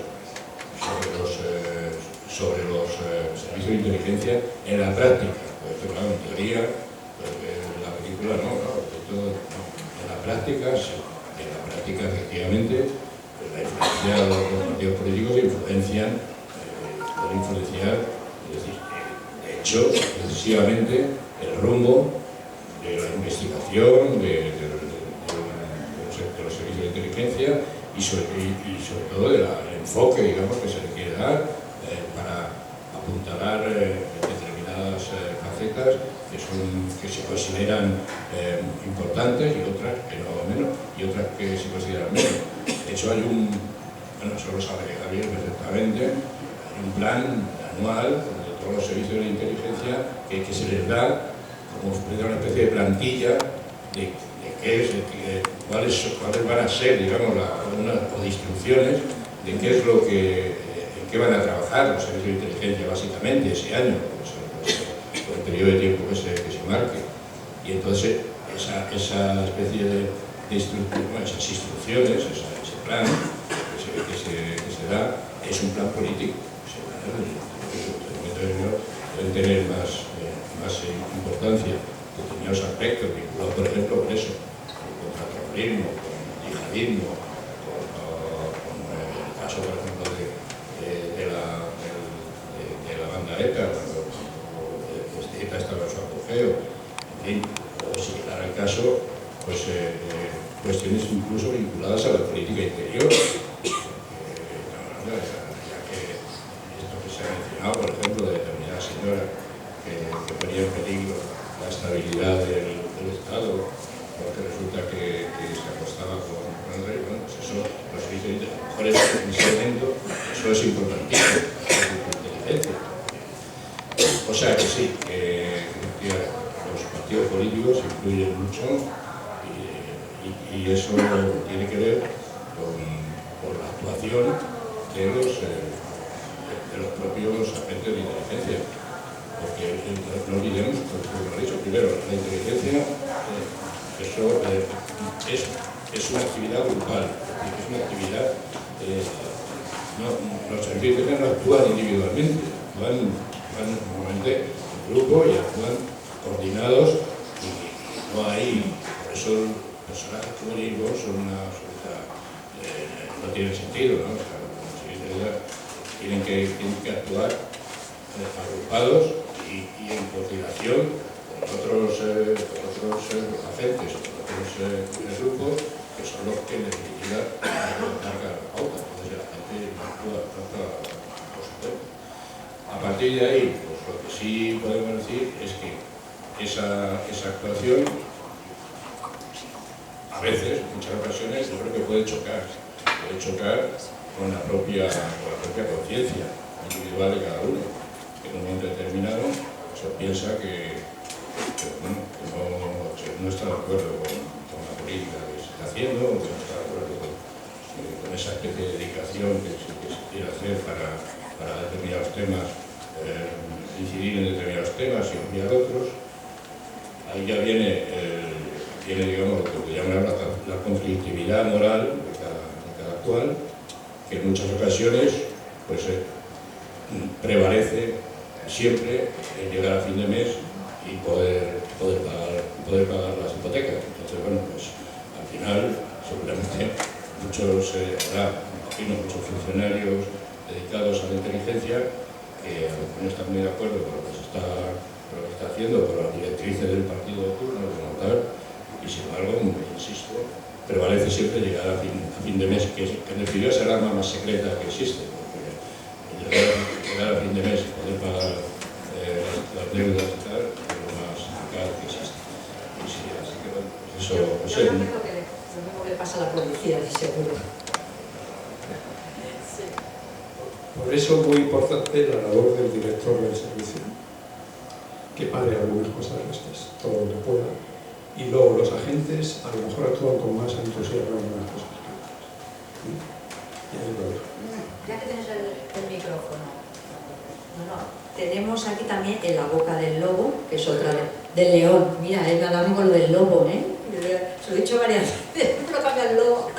sobre los servicios de inteligencia en la práctica, pues claro, en teoría, pues, en la película no, en la práctica sí, en la práctica efectivamente pues, la influencia de los partidos políticos pueden influenciar, es decir, de hecho, excesivamente el rumbo de la investigación, de los servicios de inteligencia y sobre todo del enfoque, digamos, que se le quiere dar para apuntalar determinadas facetas que se consideran importantes y otras que no menos, y otras que se consideran menos. De hecho, eso lo sabe Javier perfectamente, hay un plan anual de todos los servicios de inteligencia que se les da como una especie de plantilla de cuáles van a ser, digamos, o de instrucciones de qué es lo en qué van a trabajar los servicios de inteligencia básicamente ese año, por el periodo de tiempo que se marque. Y entonces esa especie de esas instrucciones, ese plan que se da, es un plan político. Deben tener más importancia determinados aspectos vinculados, por ejemplo, con eso, contra el terrorismo, con el yihadismo, con el caso, por ejemplo, de la banda ETA, cuando ETA estaba en su apogeo, en fin, o si llegara el caso, pues cuestiones incluso vinculadas a la política interior, ya que esto que se ha mencionado, por ejemplo, de determinada señora que ponía en peligro la estabilidad del Estado, porque resulta que se acostaba con el rey. Bueno, pues eso, los servicios mejores en ese momento, eso es importantísimo, es inteligencia. O sea que sí, que los partidos políticos influyen mucho y eso tiene que ver con la actuación de los propios agentes de inteligencia. Porque no olvidemos, como lo he dicho primero, la inteligencia es una actividad grupal, es una actividad, los servicios no actúan individualmente, actúan normalmente en grupo y actúan coordinados y no hay, por eso los personajes públicos son una absoluta, no tienen sentido, ¿no? O sea, tienen que actuar agrupados y en coordinación con otros agentes, con otros grupos, que son los que en definitiva marcan la pauta. Entonces la gente no actúa por su cuenta. A partir de ahí, pues lo que sí podemos decir es que esa actuación, a veces, en muchas ocasiones, yo creo que puede chocar con la propia conciencia individual de cada uno. En un momento determinado se piensa que no está de acuerdo con la política que se está haciendo, que no está de acuerdo con esa especie de dedicación que se quiere hacer para determinados temas, incidir en determinados temas y obviar otros. Ahí ya viene digamos, lo que llaman la conflictividad moral de cada cual, que en muchas ocasiones pues, prevalece siempre en llegar a fin de mes y poder pagar poder pagar las hipotecas. Entonces, bueno, pues al final, seguramente muchos, imagino, muchos funcionarios dedicados a la inteligencia que a lo mejor no están muy de acuerdo con lo que se está haciendo por las directrices del partido de turno como tal, y sin embargo, insisto, prevalece siempre llegar a fin de mes, que en definitiva es el arma más secreta que existe, porque llegar a fin de mes y poder pagar las deudas y tal es lo más eficaz que existe. Y sí, así que bueno, pues eso... Yo creo que lo mismo que le pasa a la policía, seguro. Por eso es muy importante la labor del director del servicio, que pare algunas cosas estas, todo lo que pueda, y luego los agentes a lo mejor actúan con más entusiasmo en algunas cosas. Ya que tienes el micrófono, tenemos aquí también En la boca del lobo, que es otra del león. Mira, él me ha dado con lo del lobo, ¿eh? Se lo he dicho varias veces, pero cambia el lobo.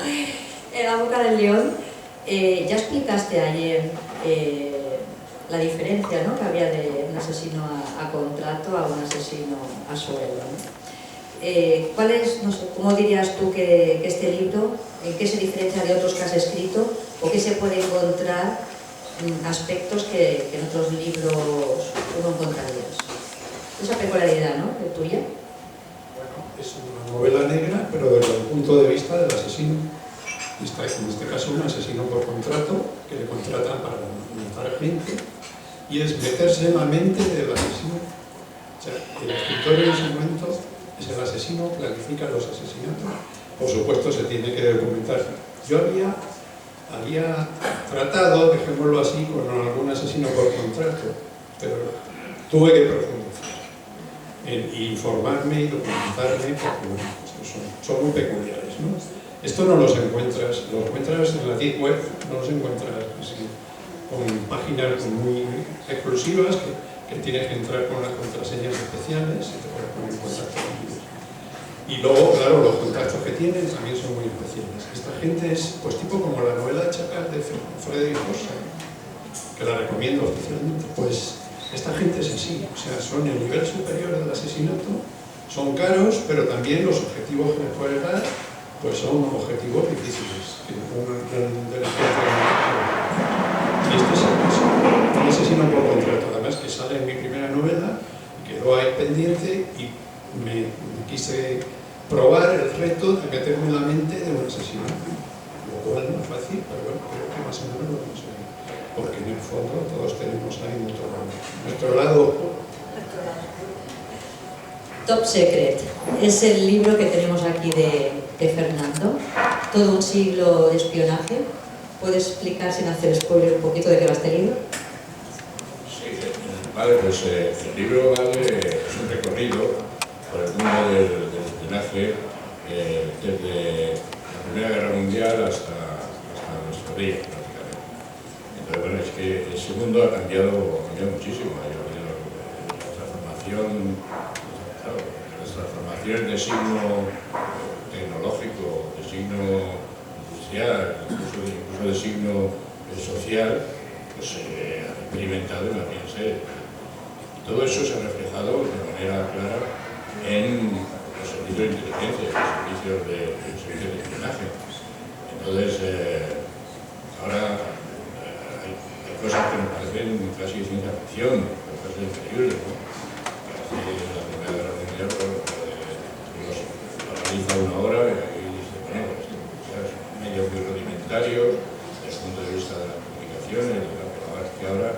En la boca del león. Ya explicaste ayer la diferencia, ¿no?, que había de un asesino a contrato a un asesino a sueldo, ¿no? ¿Cuál es, no sé, cómo dirías tú que este libro, en qué se diferencia de otros que has escrito, o qué se puede encontrar aspectos que en otros libros tú no encontrarías? Esa peculiaridad, ¿no?, de tuya. Bueno, es una novela negra, pero desde el punto de vista del asesino. Está en este caso un asesino por contrato, que le contratan para matar gente, y es meterse en la mente del asesino. O sea, el escritor en ese momento es el asesino, planifica los asesinatos. Por supuesto se tiene que documentar. Yo había tratado, dejémoslo así, con algún asesino por contrato, pero tuve que profundizar en informarme y documentarme, porque bueno, pues son muy peculiares, ¿no? Esto no los encuentras en la deep web, no los encuentras así, con páginas muy exclusivas que tienes que entrar con las contraseñas especiales y te puedes poner en contacto con ellos. Y luego, claro, los contactos que tienen también son muy especiales. Esta gente es, pues, tipo como la novela Chacal de Frederick Forsyth, que la recomiendo oficialmente. Pues esta gente es así, o sea, son el nivel superior del asesinato, son caros, pero también los objetivos que les puedes dar pues son objetivos difíciles, que un delincuente. Y este es el caso, un asesino por contrato, además que sale en mi primera novela, quedó ahí pendiente y me quise probar el reto de meterme en la mente de un asesino. Lo cual no es fácil, pero bueno, creo que más o menos lo conseguí. Porque en el fondo todos tenemos ahí nuestro lado. Top Secret es el libro que tenemos aquí de Fernando, todo un siglo de espionaje. ¿Puedes explicar, sin hacer spoiler, un poquito de qué va este libro? Sí, vale, pues el libro es un recorrido por el mundo del espionaje desde la Primera Guerra Mundial hasta nuestro día, prácticamente. Entonces, bueno, es que ese mundo ha cambiado muchísimo. Ha habido la transformación, claro, las transformaciones de signo tecnológico, de signo industrial, incluso de signo social, pues se ha experimentado, imagínense. Todo eso se ha reflejado de manera clara en los servicios de inteligencia, los servicios de espionaje. Entonces, ahora hay cosas que nos parecen casi de ciencia ficción, cosas increíbles, ¿no? Hace la Primera Guerra Mundial, nos analiza una hora y ahí dice, bueno, esto es medio muy rudimentario desde el punto de vista de las comunicaciones, que ahora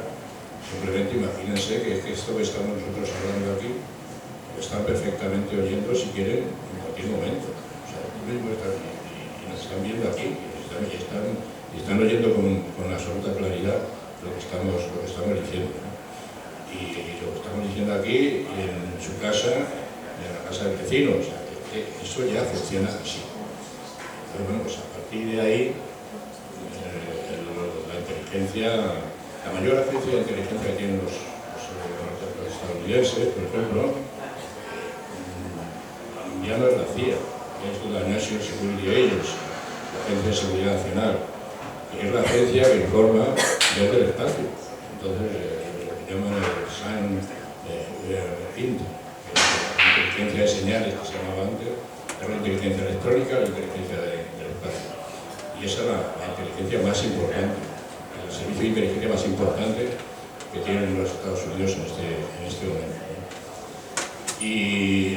simplemente imagínense que esto que estamos nosotros hablando aquí lo están perfectamente oyendo, si quieren, en cualquier momento. O sea, tú mismo estás y nos están viendo aquí y están oyendo con absoluta claridad lo que estamos diciendo, ¿no? Y lo que estamos diciendo aquí en su casa y en la casa del vecino, o sea, que eso ya funciona así. Entonces, bueno, pues a partir de ahí la inteligencia, la mayor agencia de inteligencia que tienen los estadounidenses, por ejemplo, ya no es la CIA, es la National Security Agency, la Agencia de Seguridad Nacional, que es la agencia que informa desde el espacio. Entonces, lo que llaman el SAN Int, que es la inteligencia de señales que se llamaba antes, es la inteligencia electrónica, la inteligencia del espacio. Y esa es la inteligencia más importante, el servicio de inteligencia más importante que tienen los Estados Unidos en este momento. Y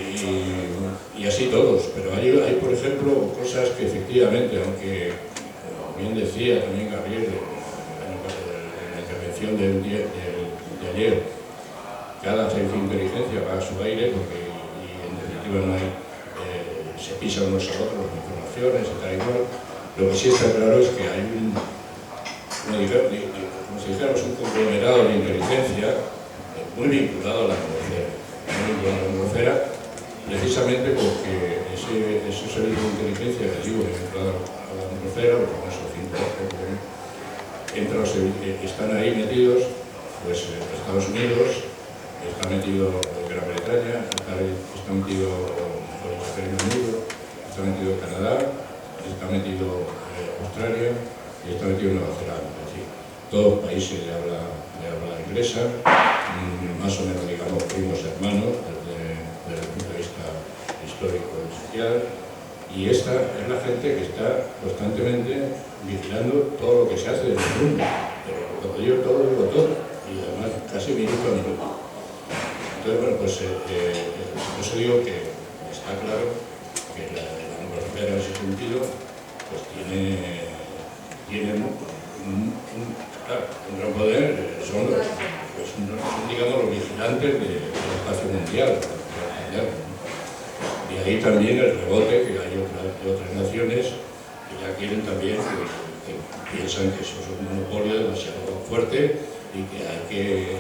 así todos, pero hay, por ejemplo, cosas que efectivamente, aunque, como bien decía también Gabriel en la intervención de ayer, cada servicio de inteligencia va a su aire porque en definitiva no hay, se pisan unos a otros las informaciones y tal igual. Lo que sí está claro es que hay como si dijéramos un conglomerado de inteligencia muy vinculado a la atmósfera, precisamente porque ese servicio de inteligencia que digo vinculado a la atmosfera, los famosos 5 están ahí metidos, pues Estados Unidos, está metido Gran Bretaña, está metido el Reino Unido, está metido Canadá, está metido Australia y está metido Nueva Zelanda. Es decir, todos países de habla inglesa, más o menos, digamos, primos hermanos desde el punto de vista histórico y social. Y esta es la gente que está constantemente vigilando todo lo que se hace en el mundo. Pero cuando digo todo, y además casi minuto a minuto. Entonces, bueno, pues por eso digo que está claro que la atmósfera en ese sentido pues tiene un gran poder, son digamos los vigilantes del espacio mundial. Y ahí también el rebote que hay de otras naciones que ya quieren también, que piensan que eso es un monopolio demasiado fuerte y que hay que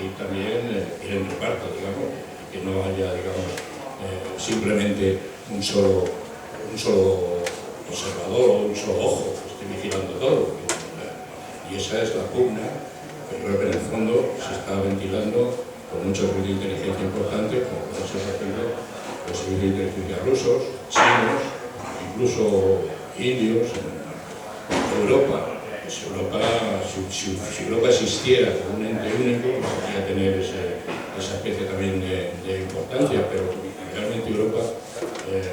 ir también, quieren reparto, digamos, y que no haya, digamos, simplemente un solo observador o un solo ojo que esté vigilando todo. Y esa es la pugna que creo que en el fondo se está ventilando con muchos servicios de inteligencia importantes, como pueden ser, por ejemplo, los servicios de inteligencia rusos, chinos, incluso indios, en Europa. Si Europa existiera como un ente único, pues podría tener esa especie también de importancia, pero realmente Europa, ¿qué es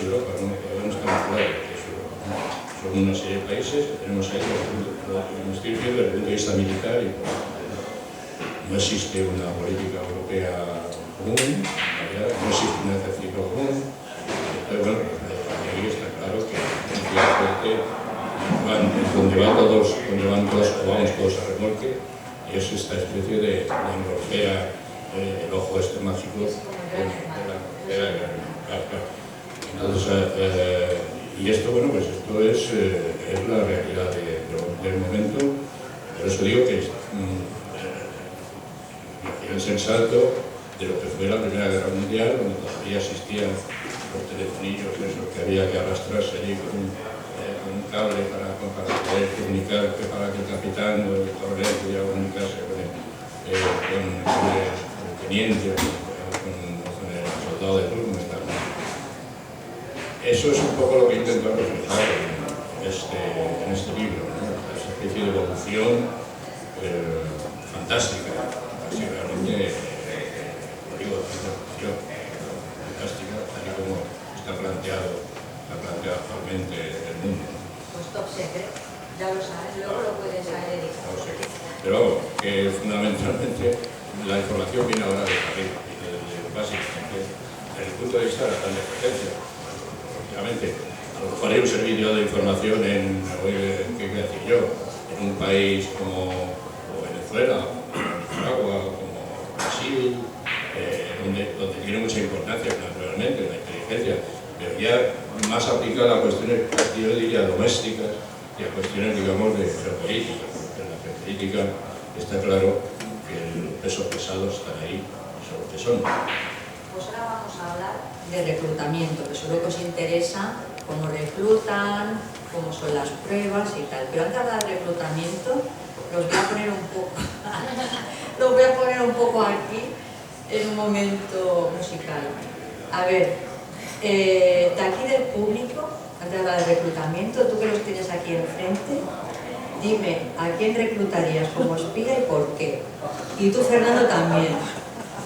Europa? Todavía no está muy claro qué es Europa, ¿no? Son una serie de países que tenemos ahí, me estoy diciendo desde el punto de vista militar, y no existe una política europea común, no existe un ejército común. Entonces, bueno, ahí está claro que donde van todos o vamos todos a remolque, y es esta especie de engorfea, el ojo este mágico de la entonces, y esto, bueno, pues esto es la realidad del momento. Por eso digo que es sensato de lo que fue la Primera Guerra Mundial, donde todavía existían los telefonillos esos que había que arrastrarse allí con un cable para poder comunicar, para que el capitán o el coronel pudiera comunicarse con el teniente o con el soldado de turno. Eso es un poco lo que he intentado reflejar en este libro, ¿no? Esa especie de evolución fantástica, así realmente, digo, fantástica, tal y como está planteado actualmente el mundo. Pues top secret, ya lo sabes, luego lo puedes saber editar. Pero vamos, que fundamentalmente la información viene ahora de arriba, básicamente, desde el punto de vista de la gran potencia. Obviamente, a lo mejor hay un servicio de información ¿qué voy a decir yo? En un país como Venezuela, como Nicaragua, como Brasil, donde tiene mucha importancia, naturalmente, la inteligencia, pero ya más aplicada a cuestiones, yo diría, domésticas y a cuestiones, digamos, de geopolítica. Porque en la geopolítica está claro que los pesos pesados están ahí, son los que son. Pues ahora vamos a hablar de reclutamiento, que seguro que os interesa cómo reclutan, cómo son las pruebas y tal. Pero antes de hablar de reclutamiento, los voy a poner un poco aquí en un momento musical. A ver, de aquí del público, antes de hablar de reclutamiento, tú que los tienes aquí enfrente, dime a quién reclutarías como espía y por qué. Y tú, Fernando, también.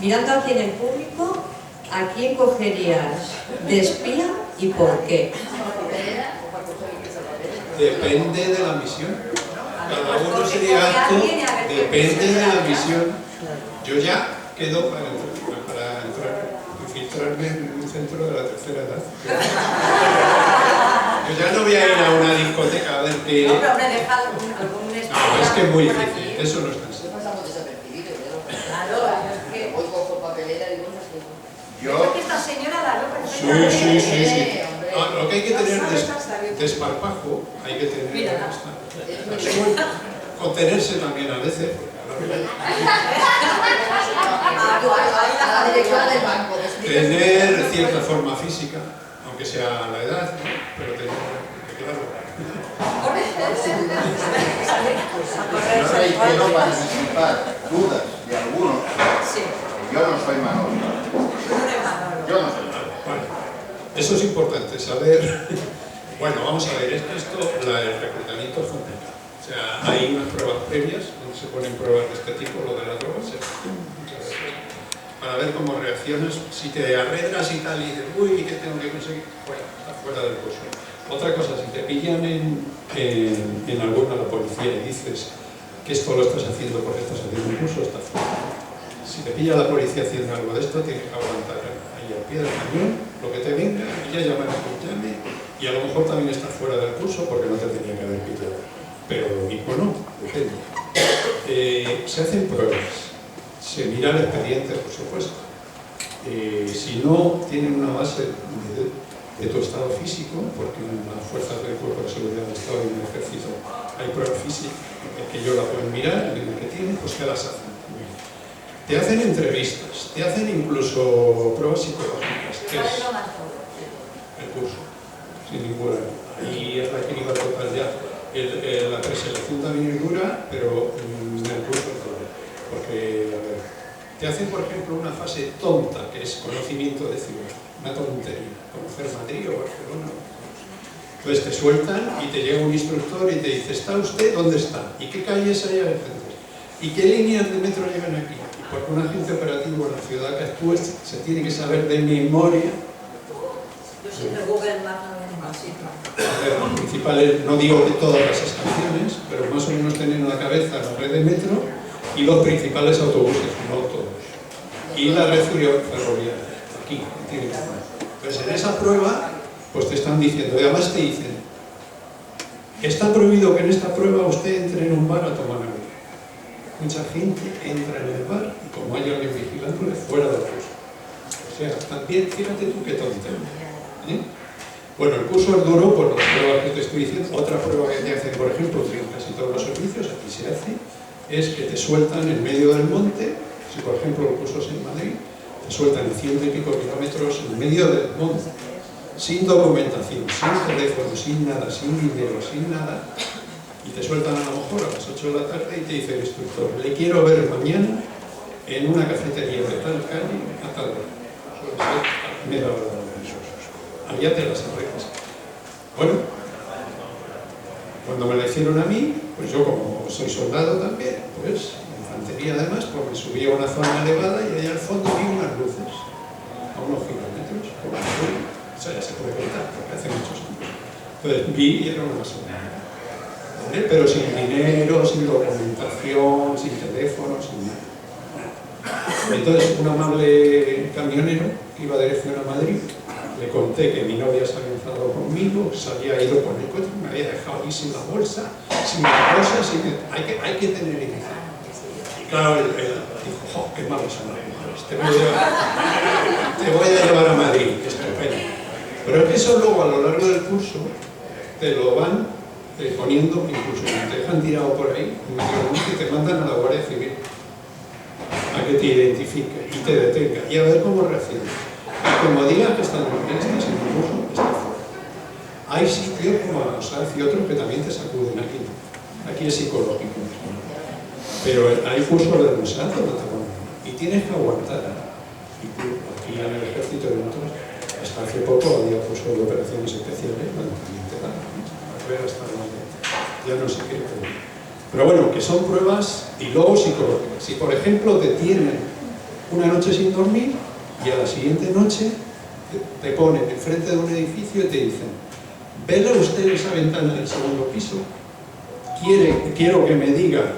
Mirando aquí en el público, ¿a quién cogerías de espía y por qué? Depende de la misión. Cada uno sería apto, depende de la misión. Yo ya quedo para entrar, infiltrarme en un centro de la tercera edad. Yo ya no voy a ir a una discoteca a ver qué... No, pero me deja algún No, es que es muy difícil, eso no es tan sencillo. Claro, es que... Hoy cojo papelera y cosas que... Yo que esta señora la veo Sí, perfectamente. sí, sí, sí. Lo que hay que tener desparpajo, hay que tener... Mira. Contenerse también a veces. A la directora del banco. Tener cierta forma física, aunque sea la edad, ¿no? Pero tener, claro. Yo reitero para disipar dudas de algunos, Sí. yo no soy Manolo. Yo no soy Manolo. Bueno, eso es importante, saber... Bueno, vamos a ver, esto, el reclutamiento es complicado. O sea, hay unas pruebas previas, donde se ponen pruebas de este tipo, lo de la droga, para ver cómo reaccionas. Si te arredras y tal, y dices, uy, ¿qué tengo que conseguir? Bueno, está fuera del curso. Otra cosa, si te pillan en alguna la policía y dices que esto lo estás haciendo porque estás haciendo un curso, está fuera. Si te pilla la policía haciendo algo de esto, tienes que aguantar ahí al pie del cañón, lo que te venga, y ya llamarás por llame, y a lo mejor también estás fuera del curso porque no te tenía que haber pillado. Pero lo mismo no, depende. Se hacen pruebas, se mira el expediente, por supuesto. Si no tienen una base de tu estado físico, porque en las fuerzas del Cuerpo de Seguridad del Estado y en el Ejército hay pruebas físicas que ellos la pueden mirar, y que tienen, pues que las hacen. Te hacen entrevistas, te hacen incluso pruebas psicológicas, que es el curso, sin ninguna. Ahí es la clínica total ya. La preselección también es dura, pero el curso es duro. Porque, a ver, te hacen, por ejemplo, una fase tonta, que es conocimiento de ciudad, una tontería, conocer Madrid o Barcelona. Entonces te sueltan y te llega un instructor y te dice, ¿está usted? ¿Dónde está? ¿Y qué calles hay al frente? ¿Y qué líneas de metro llegan aquí? Y porque un agente operativo en la ciudad que actúe se tiene que saber de memoria. Yo siempre Google Maps así. Los principales, no digo de todas las estaciones, pero más o menos tener en la cabeza la red de metro y los principales autobuses, no todos. Y la red ferroviaria, aquí, tiene que estar. Entonces en esa prueba, pues te están diciendo, y además te dicen, está prohibido que en esta prueba usted entre en un bar a tomar algo. Mucha gente entra en el bar y como hay alguien vigilándole, fuera del curso. O sea, también, fíjate tú qué tontería. Bueno, el curso es duro por las pruebas que te estoy diciendo. Otra prueba que te hacen, por ejemplo, en casi todos los servicios, aquí se hace, es que te sueltan en medio del monte. Si por ejemplo el curso es en Madrid, te sueltan en 100 y pico kilómetros en medio del monte, sin documentación, sin teléfono, sin nada, sin dinero, sin nada, y te sueltan a lo mejor a las 8 de la tarde y te dice el instructor, le quiero ver mañana en una cafetería de tal calle a tal hora. Suele ser a primera hora. Allá te las arreglas. Bueno, cuando me la hicieron a mí, pues yo como soy soldado también, pues infantería además, pues me subí a una zona elevada y allá al fondo vi unas luces, a unos kilómetros, como o sea, ya se puede contar, porque hace muchos años. Entonces vi y era una zona, ¿vale? Pero sin dinero, sin documentación, sin teléfono, sin nada. Entonces un amable camionero que iba de dirección a Madrid, le conté que mi novia se había enfadado conmigo, se había ido con el coche, me había dejado ahí sin la bolsa, sin las cosas, hay que tener inicio. Y claro, él dijo, ¡jo, qué malos son las mujeres! Te voy a llevar a Madrid, estupendo. Pero es que eso luego a lo largo del curso te lo van poniendo, incluso te dejan tirado por ahí, y te mandan a la Guardia Civil a que te identifique y te detenga y a ver cómo reacciona. Como digas que estás en un curso, está fuera. Hay sitios como la COSAF y otros que también te sacuden aquí. Aquí es psicológico. Pero hay cursos de COSAF donde te ponen. Y tienes que aguantar. Y aquí en el ejército de otros, hasta hace poco había cursos de operaciones especiales, bueno, también te dan. Ya no sé qué. Pero bueno, que son pruebas y luego psicológicas. Si por ejemplo te tienen una noche sin dormir, y a la siguiente noche te ponen enfrente de un edificio y te dicen: ¿vela usted esa ventana del segundo piso? Quiero que me diga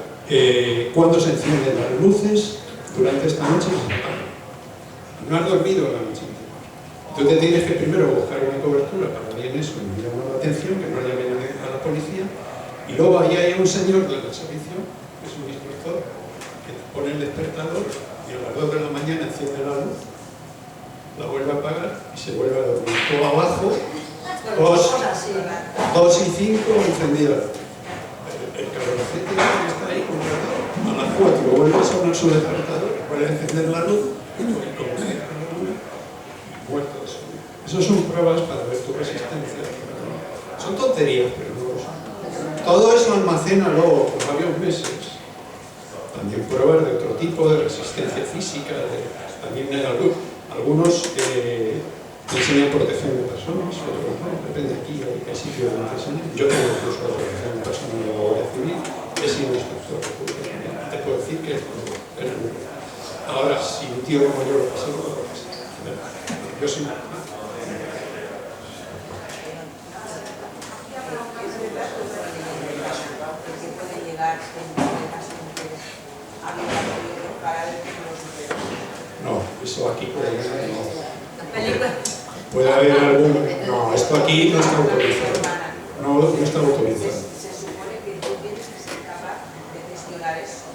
cuándo se encienden las luces durante esta noche y se apagan. No has dormido la noche anterior. Entonces tienes que primero buscar una cobertura para bien eso y me llama la atención, que no llamen a la policía, y luego ahí hay un señor del servicio, que es un instructor, que te pone el despertador y a las 2 de la mañana enciende la luz, la vuelve a apagar y se vuelve a dormir. Todo abajo, 2 y 5 encendida. El cabroncete que está ahí congelado, a las 4 vuelve a sonar su despertador, vuelve a encender la luz y como se deja la luna, muertos. Esas son pruebas para ver tu resistencia. Son tonterías, pero no lo son. Todo eso almacena luego por varios meses. También pruebas de otro tipo, de resistencia física, también hay algunos te enseñan protección de personas, otros no, depende aquí, hay sitios donde te enseñan. Yo tengo el curso de protección de personas de la Guardia Civil, he sido instructor de pública, te puedo decir que es bueno. Ahora, si un tío como yo lo pasé, no lo pasé. Yo soy una... No, eso aquí puede haber, no. Puede haber algún... No, esto aquí no está autorizado. No está autorizado. Se supone que tú tienes que ser capaz de gestionar eso.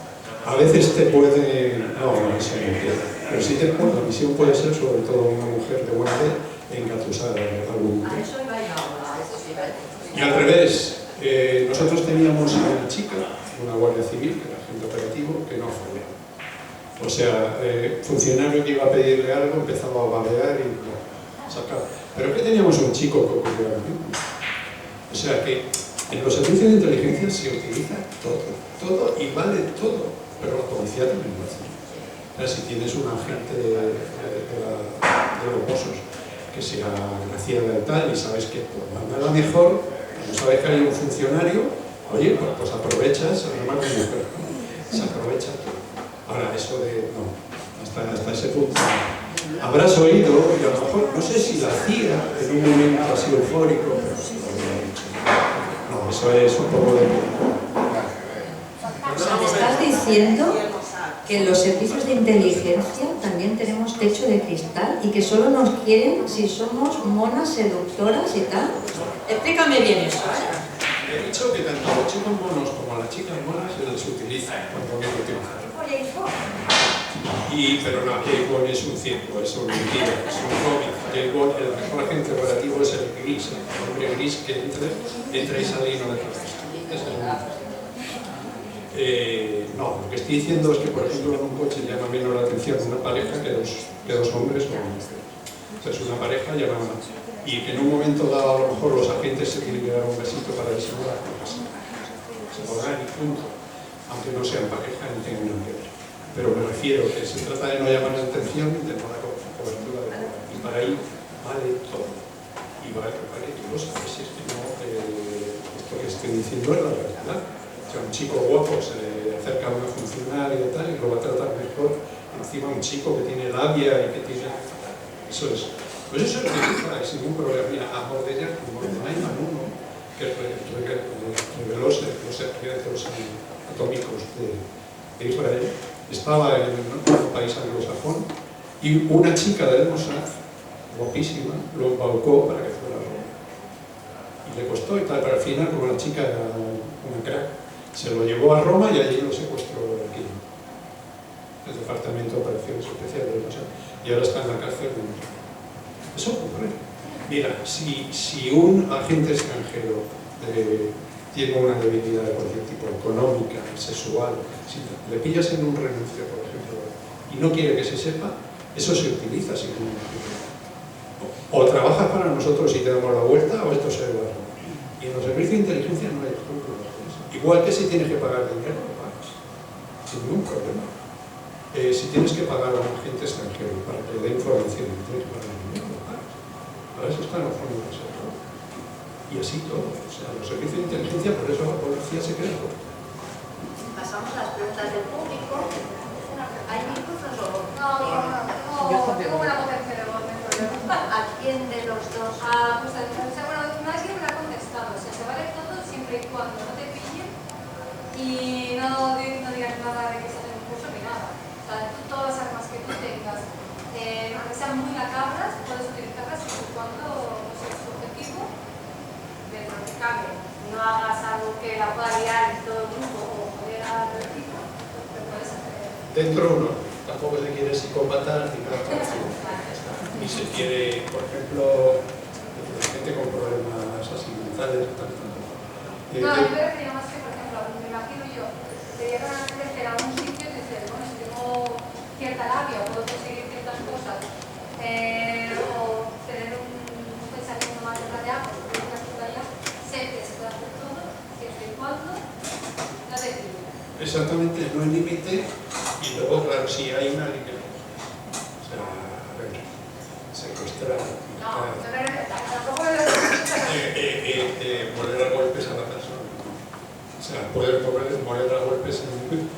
A veces te puede... No, eso no entiendo. Pero sí te puede, la misión puede ser sobre todo una mujer de buena fe engatusar a algún... A eso iba yo. Y al revés, nosotros teníamos una chica, una guardia civil, que era agente operativo, que no fue. O sea, funcionario que iba a pedirle algo empezaba a babear y sacaba. Pero que teníamos un chico que ocurrió lo mismo. O sea que en los servicios de inteligencia se utiliza todo y vale todo, pero la policía también lo hace. O sea, si tienes un agente de los Mossos que sea graciada y tal, y sabes que por mandarla mejor, no sabes que hay un funcionario, oye, pues aprovechas, además de mujer, se aprovecha todo. Ahora, eso de... no, hasta ese punto. Habrás oído, y a lo mejor, no sé si la CIA en un momento así eufórico, pero no, eso es un poco de... O sea, te estás diciendo que en los servicios de inteligencia también tenemos techo de cristal y que solo nos quieren si somos monas seductoras y tal. Explícame bien eso. He dicho que tanto a los chicos monos como a las chicas monas se les utiliza cuando hay que utilizar. Pero no, James Bond es un circo, es una mentira, es un cómic. James Bond, el mejor agente operativo es el gris, el hombre gris que entra y sale y no deja de estar. No, lo que estoy diciendo es que, por ejemplo, en un coche llama menos la atención una pareja que dos hombres o una mujer. Entonces, una pareja llama más. Y que en un momento dado, a lo mejor, los agentes se tienen que dar un besito para disimular. Se podrán y punto. Aunque no sean pareja ni tengan nada que ver. Pero me refiero que se trata de no llamar la atención y tener una cobertura de todo. Y para ahí vale todo. Y vale todo, ¿sabes? Si es que no, esto que estoy diciendo es la realidad. O sea, un chico guapo se le acerca a una funcionaria y tal, y lo va a tratar mejor. Encima un chico que tiene labia y que tiene... Eso es. Pues eso es utiliza sin ningún problema. Mira, a Mordella, uno que reveló los secretos atómicos de Israel, estaba en un país anglosajón y una chica del Mossad, guapísima, lo embaucó para que fuera a Roma. Y le costó y tal, pero al final, como la chica era una crack, se lo llevó a Roma y allí lo secuestró aquí, el Departamento de Operaciones Especiales del Mossad, y ahora está en la cárcel. Eso ocurre. Mira, si un agente extranjero tiene una debilidad de cualquier tipo, económica, sexual, si le pillas en un renuncio, por ejemplo, y no quiere que se sepa, eso se utiliza sin ningún motivo. O trabajas para nosotros y te damos la vuelta, o esto se va. Y en los servicios de inteligencia no hay escrúpulos. Igual que si tienes que pagar dinero, lo pagas, sin ningún problema. Si tienes que pagar a un agente extranjero para que dé información, tienes que pagar dinero, lo pagas. Para eso están los fondos de reserva. Y así todo. O sea, los servicios de inteligencia, por eso la policía se queda corta. Pasamos a las preguntas del público. ¿Hay micrófonos o no? Yo Y no digas nada de que estás en un curso ni nada. O sea, todas las armas que tú tengas, aunque sean muy macabras, puedes utilizarlas siempre y cuando no seas tu objetivo, dentro de lo que cabe. No hagas algo que la pueda liar en todo el grupo o joder al equipo, pero puedes hacer. Dentro no, tampoco se quiere psicópata ni nada. Ni se quiere, por ejemplo, gente con problemas así mentales. No, yo me refería más que, por ejemplo, me imagino yo, te llegan a crecer a un sitio y dices, bueno, si tengo cierta labia o puedo conseguir ciertas cosas, o tener un pensamiento más detallado, pues una cosa ya, sé que se puede hacer todo, siempre y cuando no te límite. Exactamente, no hay límite, y luego, claro, sí hay una límite. O sea, a ver, secuestrar, Tampoco moler a golpes a la persona. O sea, poder moler a golpes en un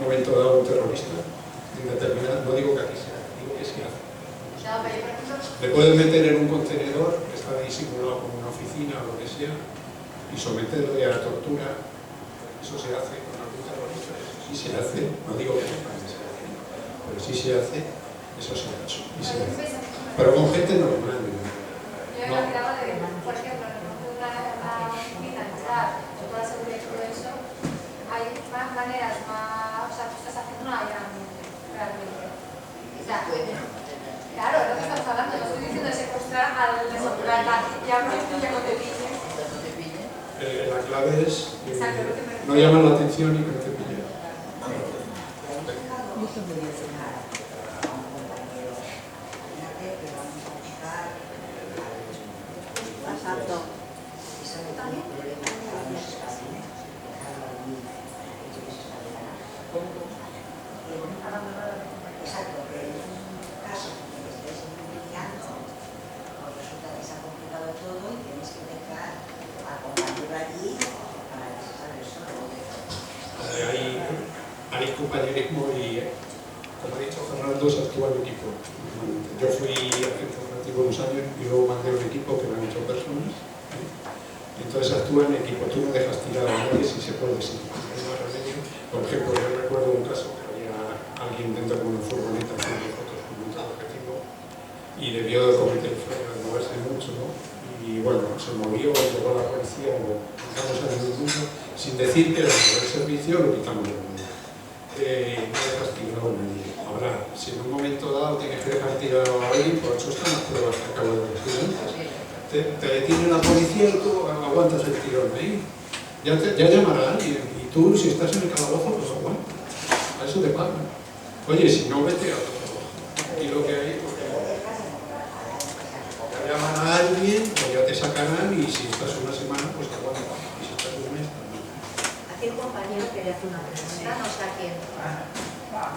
momento dado un terrorista, en determinado, no digo que aquí sea, digo que sí hace. Le pueden meter en un contenedor que está disimulado como una oficina o lo que sea, y someterlo a la tortura. Eso se hace con algún terrorista, eso sí se hace, no digo que no, pero sí se hace, eso se ha hecho. Y se hace. Pero con gente normal. Yo me imaginaba de, por ejemplo, en una oficina, entrar, con toda la seguridad y todo eso, hay más maneras, más, o sea, tú estás haciendo un allanamiento, realmente. O sea, claro, es lo que estamos hablando, no estoy diciendo de secuestrar al desocular, ya no te pillen. La clave es que no llaman la atención y que no te pillen. Exacto. Exacto, que en un caso en el que estés investigando, pues resulta que se ha complicado todo y tienes que dejar a compañero allí para que se salga solo. Hay compañerismo y, como ha dicho Fernando, se actúa en equipo. Yo fui agente operativo unos años y luego mandé un equipo que eran 8 personas. Entonces actúa en equipo, tú no dejas tirar a nadie si se puede, si no hay más remedio. Por ejemplo, yo recuerdo un caso que había alguien dentro de una furgoneta haciendo fotos con un objetivo y debió de cometer el fallo de moverse mucho, ¿no? Y bueno, se movió, llegó a la policía, lo quitamos a ningún punto, sin decir que era el servicio, lo quitamos de mundo. No dejas tirado a nadie. Ahora, si en un momento dado tienes que dejar tirado a alguien, por eso están las pruebas que acabo de decir antes. Te detiene la policía y tú aguantas el tirón ahí. Ya llamará a alguien y tú, si estás en el calabozo, pues aguantas. A eso te pagan. Oye, si no, vete a otro trabajo. Y lo que hay, porque ya llaman a alguien o ya te sacarán y si estás una semana, pues te aguantas. Y si estás un mes, también. Aquí el compañero quería hacer una pregunta, no sé a quién. A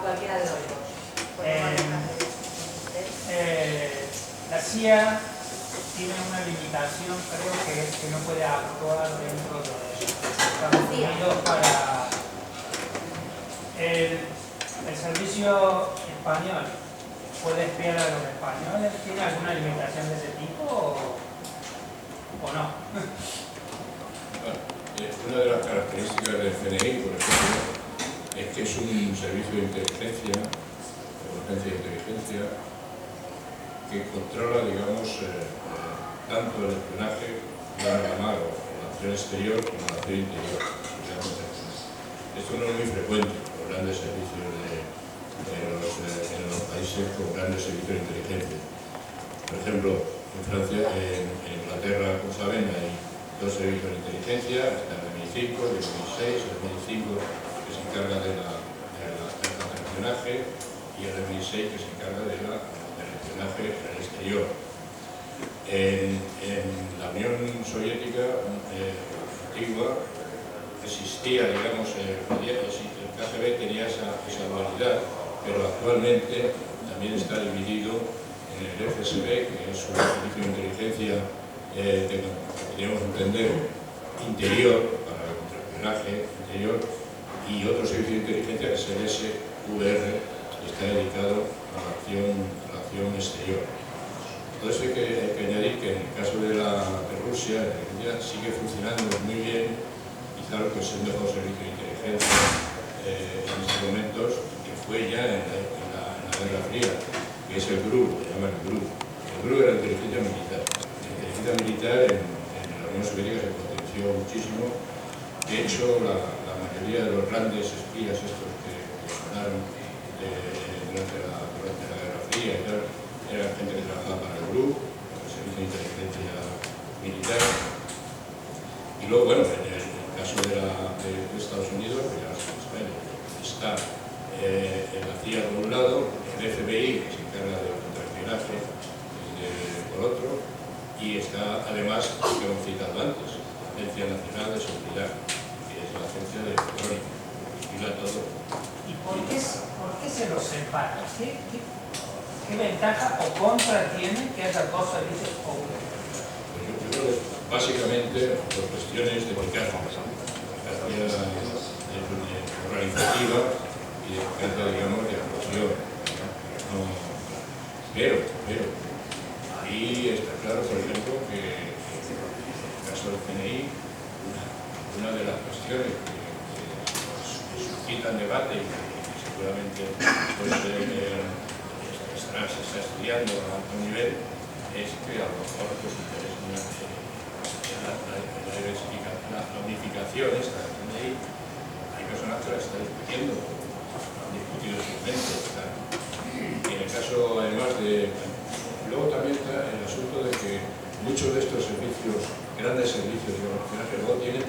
cualquiera de los dos. La CIA tiene una limitación, creo que es que no puede actuar dentro de Estados Unidos para el servicio español. ¿Puede espiar a los españoles? ¿Tiene alguna limitación de ese tipo o no? Una de las características del CNI, por ejemplo, es que es un servicio de inteligencia, de inteligencia, que controla, digamos, tanto el espionaje, la mar o la acción exterior como la acción interior. Esto no es muy frecuente en los grandes servicios en los países con grandes servicios de inteligencia. Por ejemplo, en Francia, en Inglaterra, como saben, hay 2 servicios de inteligencia, hasta el MI5, el MI6, el MI5 que se encarga del espionaje y el MI6 que se encarga del espionaje en el exterior. En la Unión Soviética antigua existía, digamos, el KGB tenía esa dualidad, pero actualmente también está dividido en el FSB, que es un servicio de inteligencia que podríamos entender interior, para el contraespionaje interior, y otro servicio de inteligencia que es el SVR, que está dedicado a la acción exterior. Entonces hay que añadir que en el caso de Rusia, sigue funcionando muy bien y utilizar pues, el mejor servicio de inteligencia en estos momentos, que fue ya en la Guerra Fría, que es el GRU, le llaman el GRU. El GRU era la inteligencia militar. La inteligencia militar en la Unión Soviética se potenció muchísimo. De hecho, la mayoría de los grandes espías estos que sonaron durante la Guerra Fría y tal, eran gente que trabajaba para el GRU, el Servicio de Inteligencia Militar. Y luego, bueno, en el caso de Estados Unidos, pues ya saben, está la CIA por un lado, el FBI, que se encarga del contraespionaje, por otro, y está además, que hemos citado antes, la Agencia Nacional de Seguridad, que es la agencia de electrónica, que vigila todo. ¿Y por qué se los separa? ¿Qué ventaja o contra tiene que haya dos servicios públicos? Pues yo creo que básicamente por cuestiones de eficacia organizativa y de eficacia, digamos, de actuación. Pero ahí está claro, por ejemplo, que en el caso del CNI, una de las cuestiones que suscitan debate y que seguramente pues, se está estudiando a alto nivel, es que a lo mejor pues, interesa la unificación esta del CNI. Hay personas que la están discutiendo, han discutido simplemente. Y en el caso, además de... Luego también está el asunto de que muchos de estos servicios, grandes servicios de espionaje, luego tienen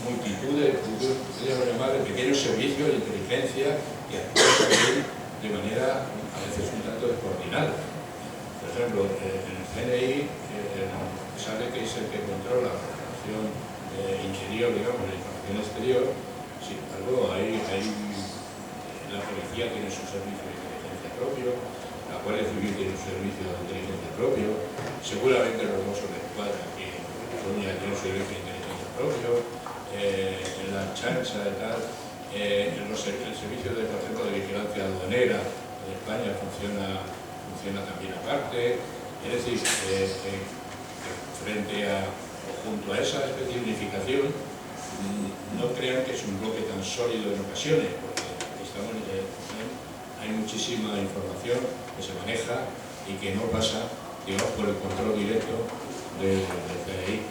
multitud de pequeños servicios de inteligencia que actúan también de manera a veces un tanto descoordinada. Por ejemplo, en el CNI sabe que es el que controla la información interior, digamos, la información exterior. Sin embargo, la policía tiene su servicio de inteligencia propio, la Guardia Civil tiene un servicio de inteligencia propio, seguramente los Mossos de Escuadra aquí en Cataluña tienen un servicio de inteligencia propio, en la chancha y tal, el servicio de, por ejemplo, de vigilancia aduanera en España funciona también aparte. Es decir, frente a, o junto a esa especie de unificación, no crean que es un bloque tan sólido en ocasiones, porque hay muchísima información que se maneja y que no pasa, digamos, por el control directo del CNI.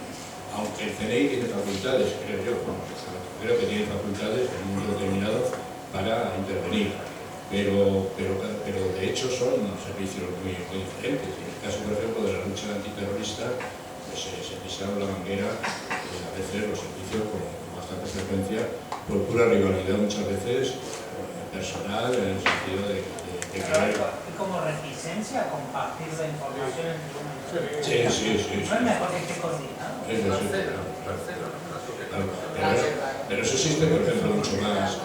Aunque el CNI tiene facultades, creo yo, creo que tiene facultades en un momento determinado para intervenir, pero de hecho son servicios muy diferentes. En el caso, por ejemplo, de la lucha antiterrorista, pues se pisaron la manguera a veces los servicios con bastante frecuencia por pura rivalidad muchas veces personal, en el sentido de como reticencia a compartir la información entre uno y otro. Sí. No es mejor que esté coordinado. Pero eso existe, por ejemplo, mucho más.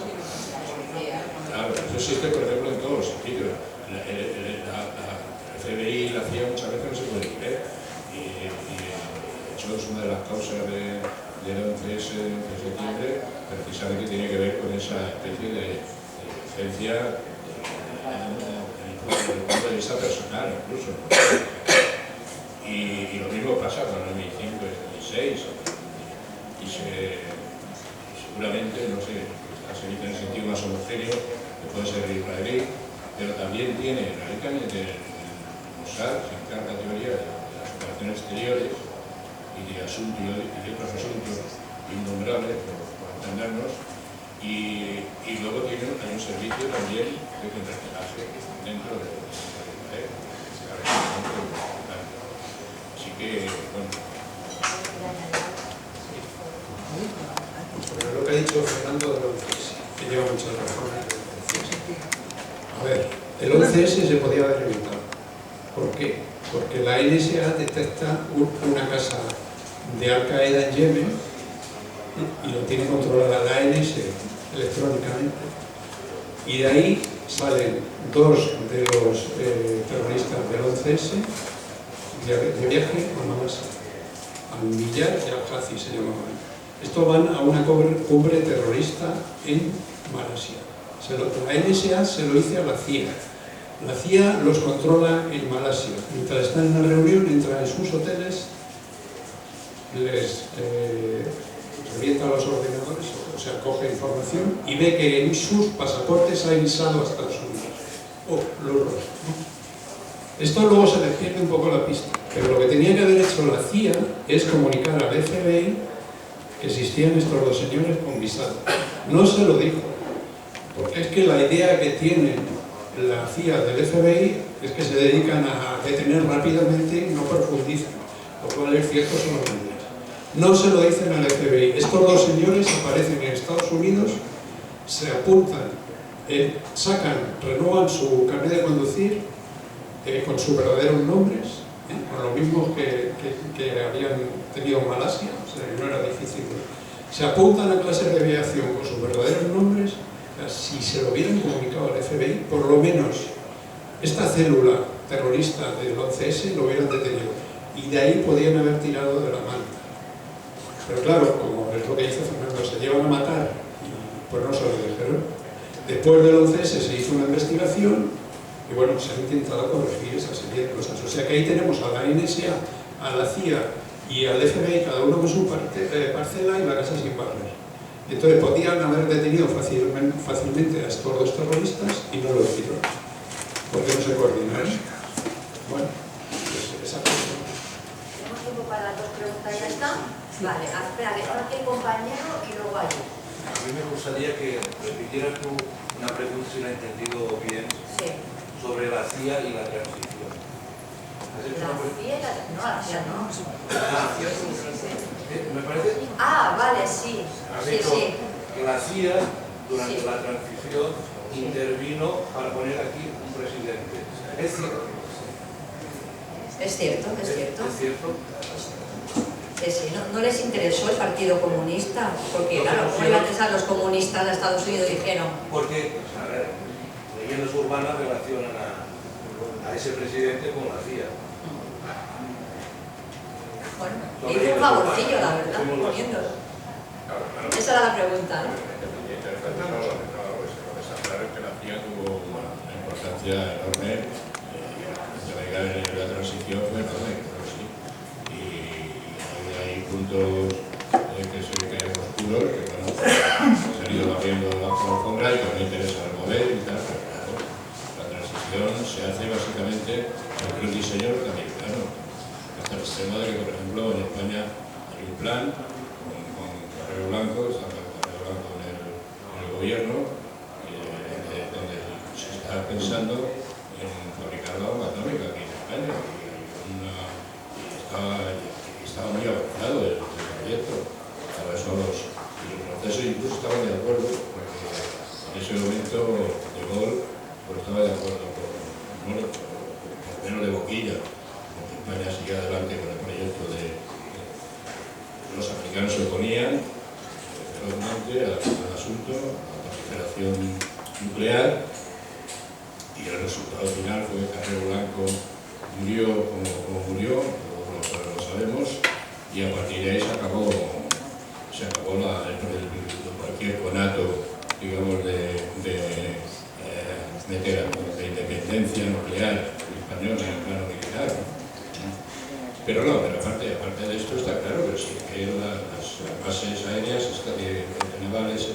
Claro, eso existe, por ejemplo, en todos los sentidos. El FBI y la CIA muchas veces no se pueden creer. Y de hecho es una de las causas del 11S de septiembre, precisamente tiene que ver con esa especie de diligencia desde el punto de vista personal, incluso. Y lo mismo pasa con el M5 y el M6. Y seguramente, no sé, se dice en el sentido más homogéneo, que puede ser el israelí, pero también tiene, radicalmente, el Mossad se encarga en teoría de las operaciones exteriores y de otros asuntos innombrables, por entendernos, y luego hay un servicio también de contraespionaje dentro de Israel. Así que, bueno. Pero lo que ha dicho Fernando del 11S, que lleva muchas razones. A ver, el 11S se podía haber evitado. ¿Por qué? Porque la NSA detecta una casa de Al Qaeda en Yemen y lo tiene controlada la NSA electrónicamente. Y de ahí salen dos de los terroristas del 11S de viaje a Malasia, al Millar y al Hazi se llamaban. Estos van a una cumbre terrorista en Malasia. La NSA se lo dice a la CIA. La CIA los controla en Malasia. Mientras están en una reunión, entran en sus hoteles, les revienta los ordenadores, o sea, coge información y ve que en sus pasaportes ha visado a Estados Unidos. Oh, lo horror. Esto luego se le pierde un poco la pista, pero lo que tenía que haber hecho la CIA es comunicar al FBI que existían estos dos señores con visado. No se lo dijo, porque es que la idea que tiene la CIA del FBI es que se dedican a detener rápidamente y no profundizan, lo cual es cierto solamente. No se lo dicen al FBI. Estos dos señores aparecen en Estados Unidos, se apuntan, renuevan su carnet de conducir con sus verdaderos nombres, con lo mismo que habían tenido en Malasia, o sea, no era difícil. Se apuntan a clases de aviación con sus verdaderos nombres. Si se lo hubieran comunicado al FBI, por lo menos esta célula terrorista del 11S lo hubieran detenido y de ahí podían haber tirado de la mano. Pero claro, como es lo que dice Fernando, se llevan a matar y pues no se lo dijeron. Después del 11S se hizo una investigación y bueno, se han intentado corregir esa serie de cosas. O sea que ahí tenemos a la NSA, a la CIA y al FBI, cada uno con su parcela y la casa sin barrer. Entonces podían haber detenido fácilmente a estos dos terroristas y no lo hicieron, porque no se coordinaron. Bueno, pues esa cosa. ¿Tenemos tiempo para las dos preguntas? ¿Ya está? Vale, espera, que ahora aquí el compañero y luego allí. A mí me gustaría que repitieras tú una pregunta, si la he entendido bien, Sí. sobre la CIA y la transición. ¿Has hecho La una pregunta? CIA, no, la CIA no. Me parece Vale, sí. has Sí, dicho sí. que la CIA durante Sí. la transición intervino para poner aquí un presidente. ¿Es cierto? Es cierto, es cierto. ¿Es cierto? Sí, no les interesó el Partido Comunista, porque claro, ¿cómo iban a pensar los comunistas de Estados Unidos? Dijeron. Porque, a ver, leyendas urbanas relacionan a ese presidente con la CIA. Bueno, hizo un favorcillo, la verdad, poniéndolo. Esa era la pregunta, ¿no? Que la CIA tuvo una importancia enorme, la transición fue enorme, claro, sí. Y hay puntos que son oscuros, que bueno, se han ido abriendo la alfombra y que no interesa remover y tal, pero claro, la transición se hace básicamente con el diseño norteamericano. Hasta el extremo de que, por ejemplo, en España hay un plan con Carrero Blanco, está Carrero Blanco en el gobierno, donde se está pensando en fabricar la bomba atómica aquí en España. Y estaba muy avanzado el proyecto. Por eso los franceses incluso estaban de acuerdo, porque en ese momento De Gaulle pues, estaba de acuerdo con menos de boquilla. España sigue adelante con el proyecto los americanos se oponían ferozmente al asunto, a la proliferación nuclear, y el resultado final fue que Carrero Blanco murió como murió, lo sabemos, y a partir de ahí se acabó cualquier conato, digamos, de independencia nuclear española en el plano militar. Pero aparte de esto está claro que sí, que las bases aéreas navales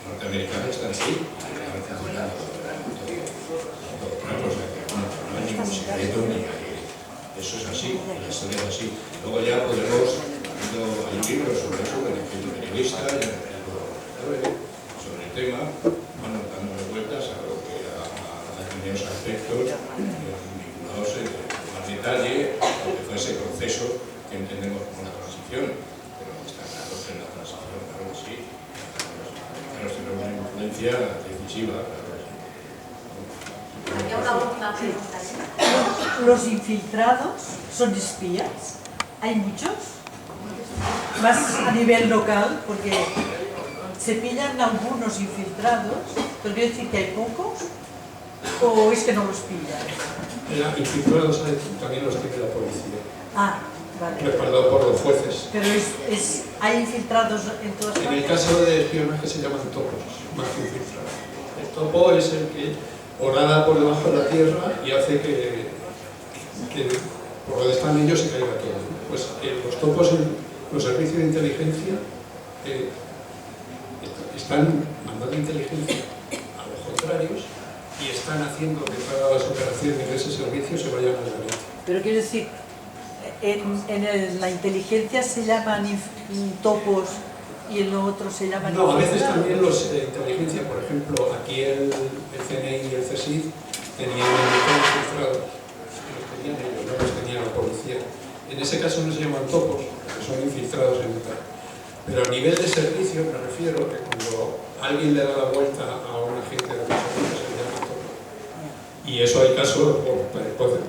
norteamericanas están aquí, han funcionado o sea que no hay ningún secreto ni eso es así, la historia es así. Luego ya podemos, hay libros sobre eso, el periodista, sobre el tema, bueno, dando vueltas a lo que a determinados aspectos vinculados más detalle a lo que fue ese proceso que entendemos como una transición, pero está claro que en la transición, claro que sí, claro, tiene una influencia decisiva, claro que sí. Había una última pregunta. ¿Los infiltrados son espías? ¿Hay muchos? Más a nivel local, porque se pillan algunos infiltrados, pero quiero decir que hay pocos, o es que no los pillan. Infiltrados también los tiene la policía. Ah, vale. Respaldado por los jueces. Pero hay infiltrados en todas partes. En el caso de espionaje se llaman topos, más que infiltrados. El topo es el que orada por debajo de la tierra y hace que por donde están ellos se caiga todo. Pues los topos los servicios de inteligencia están mandando inteligencia a los contrarios y están haciendo que todas las operaciones de ese servicio se vayan a la derecha. Pero quiero decir, la inteligencia se llaman topos y en lo otro se llaman No, a veces infiltrados. también los inteligencia, por ejemplo, aquí el CNI y el CSIC tenían infiltrados, los tenían ellos, no los tenía la policía. En ese caso no se llaman topos, porque son infiltrados en el tal. Pero a nivel de servicio me refiero que cuando alguien le da la vuelta a un agente de servicio se le llama topo. Y eso hay casos,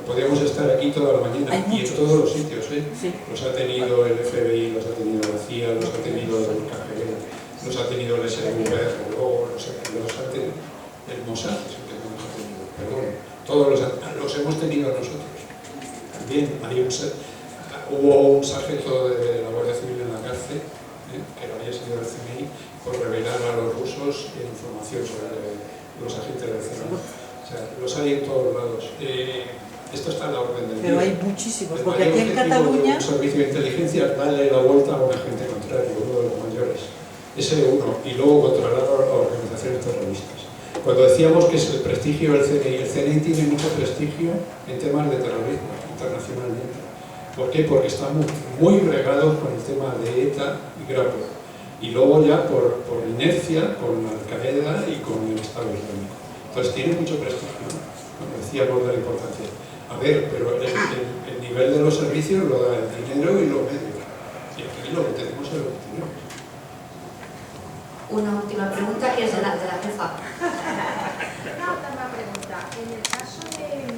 podríamos estar aquí toda la mañana y en todos los sitios, ¿eh? Sí. Los ha tenido el FBI, los ha tenido la CIA, los ha tenido el KGB, los ha tenido el SVR, luego los ha tenido el Mossad, es el que no los ha tenido, perdón, todos los hemos tenido nosotros. También hubo un sargento de la Guardia Civil en la cárcel, que había sido del CNI, por revelar a los rusos información sobre los agentes del CNI. O sea, los hay en todos lados. Esto está en la orden del día. Pero hay muchísimos, El porque aquí en mayor objetivo Cataluña... de un servicio de inteligencia es darle la vuelta a un agente contrario, uno de los mayores. Ese uno, y luego controlar a organizaciones terroristas. Cuando decíamos que es el prestigio del CNI, el CNI tiene mucho prestigio en temas de terrorismo internacionalmente. ¿Por qué? Porque estamos muy regados con el tema de ETA y Grapo. Y luego ya por inercia con Al-Qaeda y con el Estado Islámico. Entonces tiene mucho prestigio, ¿no? Como decíamos de la importancia. A ver, pero el nivel de los servicios lo da el dinero y los medios. Y aquí lo que tenemos es lo que tenemos. Una última pregunta que es de la jefa. Una última pregunta. En el caso de,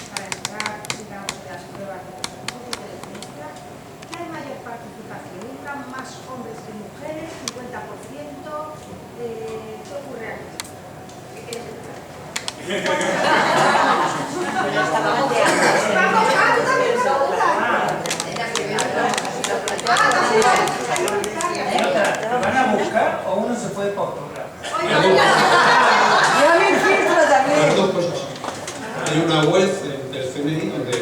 para entrar, digamos, de las pruebas de los servicios de inteligencia, ¿qué hay mayor participación? ¿Entran más hombres que mujeres? ¿50%? ¿Qué ocurre aquí? ¿Qué quieres entrar? ¿Van a buscar o uno se puede postular? Ya me infiltra también. Las dos cosas. Hay una web del CNI donde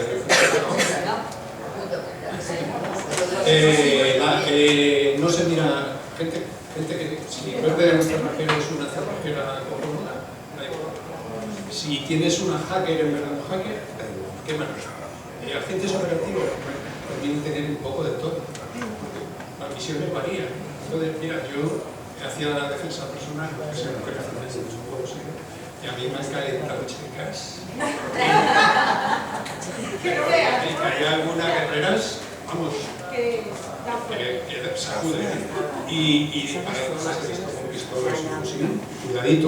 no se mira gente que si verde un cerrajero es una cerrajera cojonuda, da igual. Si tienes una hacker en verdad un hacker, da igual. ¿Qué más? Agentes operativos conviene tener un poco de todo. Las misiones varían. Entonces, mira, yo hacía la defensa personal, que se me pega hace un poco, y a mí me han calentado chicas. Hay algunas guerreras, vamos, que sacuden. Y para todas las he visto con pistolas y fusil. Cuidadito,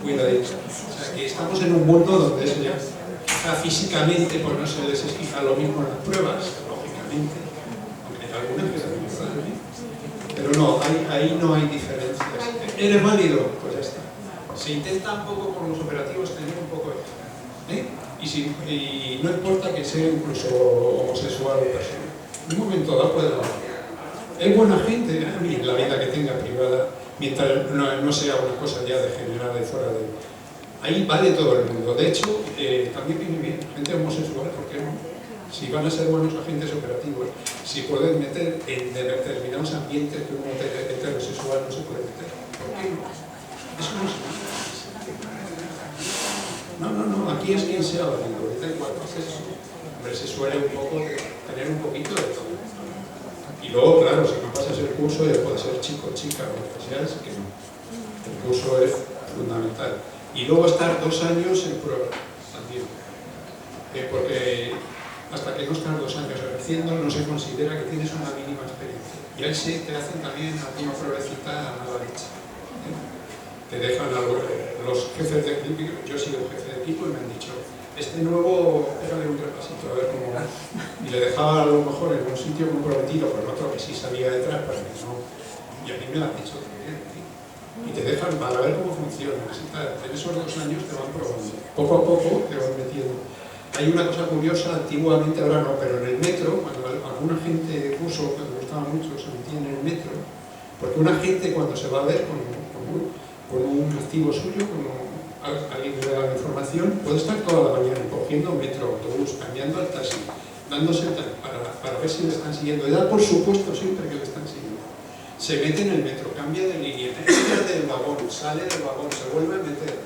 cuidadito. O sea, que estamos en un mundo donde eso ya físicamente pues no se les explica lo mismo en las pruebas, lógicamente, aunque hay algunas que también están, pero no, ahí no hay diferencias. ¿Eres válido? Pues ya está. Se intenta un poco con los operativos tener un poco de y no importa que sea incluso homosexual o persona. En un momento dado puede hablar. Es buena gente, en la vida que tenga privada, mientras no sea una cosa ya degenerada y fuera de... Ahí vale todo el mundo. De hecho, también viene bien, gente homosexual, ¿por qué no? Si van a ser buenos agentes operativos, si pueden meter en determinados ambientes que un heterosexual no se puede meter. ¿Por qué no? Eso no se puede. No, aquí es quien sea válido. Hombre, se suele un poco tener un poquito de todo. Y luego, claro, si no pasas el curso, ya puede ser chico, chica o lo que sea, es que no. El curso es fundamental. Y luego estar 2 años en prueba también. Porque hasta que no estás 2 años ejerciendo no se considera que tienes una mínima experiencia. Y ahí sí te hacen también alguna pruebecita a la leche. Te dejan los jefes de equipo, yo he sido jefe de equipo y me han dicho, este nuevo, pégale un repasito a ver cómo va. Y le dejaba a lo mejor en un sitio comprometido con otro que sí sabía detrás para que no. Y a mí me lo han dicho también. Y te dejan para ver cómo funciona. En esos 2 años te van probando. Poco a poco te van metiendo. Hay una cosa curiosa, antiguamente ahora no, pero en el metro, cuando alguna gente de curso que me gustaba mucho se metía en el metro, porque una gente cuando se va a ver con un activo suyo, como alguien que le da la información, puede estar toda la mañana cogiendo metro, autobús, cambiando al taxi, dándose para ver si le están siguiendo. Y da por supuesto siempre que le están siguiendo. Se mete en el metro, cambia de línea, entra del vagón, sale del vagón, se vuelve a meter,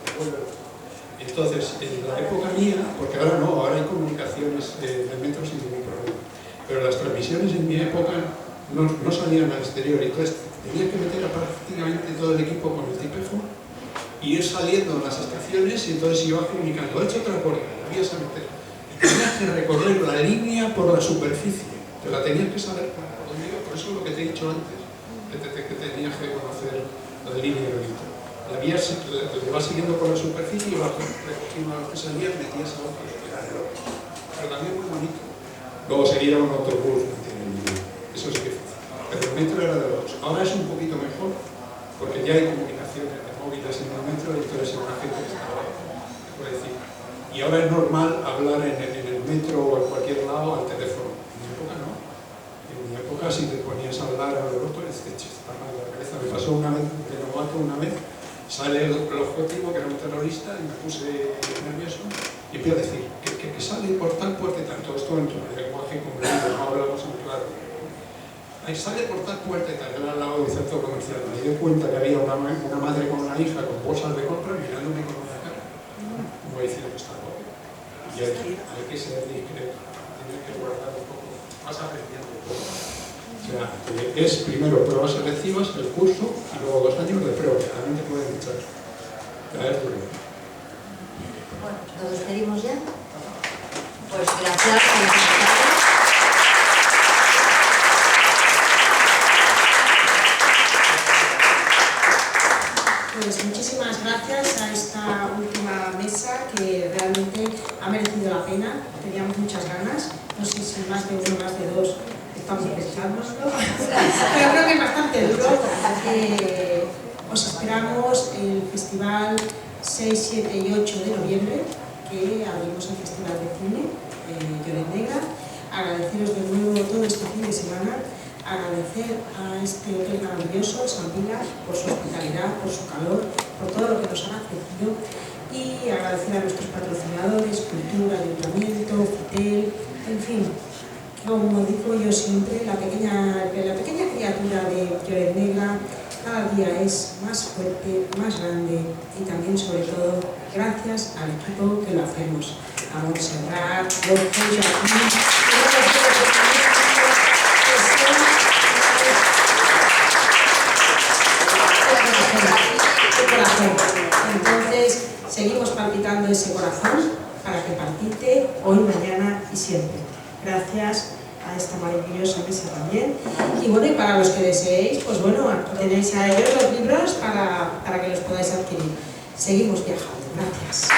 Entonces, en la época mía, porque ahora no, ahora hay comunicaciones del metro sin ningún problema, pero las transmisiones en mi época no salían al exterior, entonces tenía que meter a prácticamente todo el equipo con el tipejo y ir saliendo a las estaciones y entonces iba comunicando, he hecho otra puerta, la vías a meter. Y tenías que recorrer la línea por la superficie, te la tenías que saber por eso es lo que te he dicho antes, que tenías que conocer la línea de litro. La vía te va siguiendo por la superficie y vas recogiendo las que salías, metías a otros, pero también muy bonito. Luego seguir a un autobús, eso sí que fue. Pero el metro era de los. Ahora es un poquito mejor, porque ya hay comunicaciones de móviles en el metro y entonces hay una gente que estaba, puede decir. Y ahora es normal hablar en el metro o en cualquier lado al teléfono. En mi época no. En mi época si te ponías a hablar a los otros, te está mal la cabeza. Me pasó una vez, de novato una vez, sale el objetivo que era un terrorista y me puse nervioso y empiezo a decir que sale por tal puerta y tal, todo esto en lenguaje completo, no hablamos en claro. Ahí sale por tal puerta y tal, era al lado del centro comercial. Me di cuenta que había una madre con una hija con bolsas de compra mirándome con una cara. Como diciendo que está loco. Y hay que ser discreto, tienes que guardar un poco, vas aprendiendo un poco. O sea, es primero pruebas selectivas, el curso, y luego 2 años de prueba, que también te pueden echar. Bueno, ¿nos despedimos ya? Pues gracias a los invitados. Pues muchísimas gracias a esta última mesa que realmente ha merecido la pena. Teníamos muchas ganas, no sé si más de uno, más de dos. Estamos pensándolo, pero creo que es bastante duro. Os esperamos el festival 6, 7 y 8 de noviembre, que abrimos el Festival de Cine Lloret Negra. Agradeceros de nuevo todo este fin de semana, agradecer a este hotel maravilloso, San Vilas, por su hospitalidad, por su calor, por todo lo que nos han ofrecido, y agradecer a nuestros patrocinadores, Cultura, Ayuntamiento, FITEL, en fin. Como digo yo siempre, la pequeña criatura de Lloret Negra cada día es más fuerte, más grande y también, sobre todo, gracias al equipo que lo hacemos. A Montserrat, Jorge, Joaquín, entonces, seguimos palpitando ese corazón para que palpite hoy, mañana y siempre. Gracias a esta maravillosa mesa también. Y bueno, y para los que deseéis, pues bueno, aquí tenéis a ellos los libros para que los podáis adquirir. Seguimos viajando. Gracias.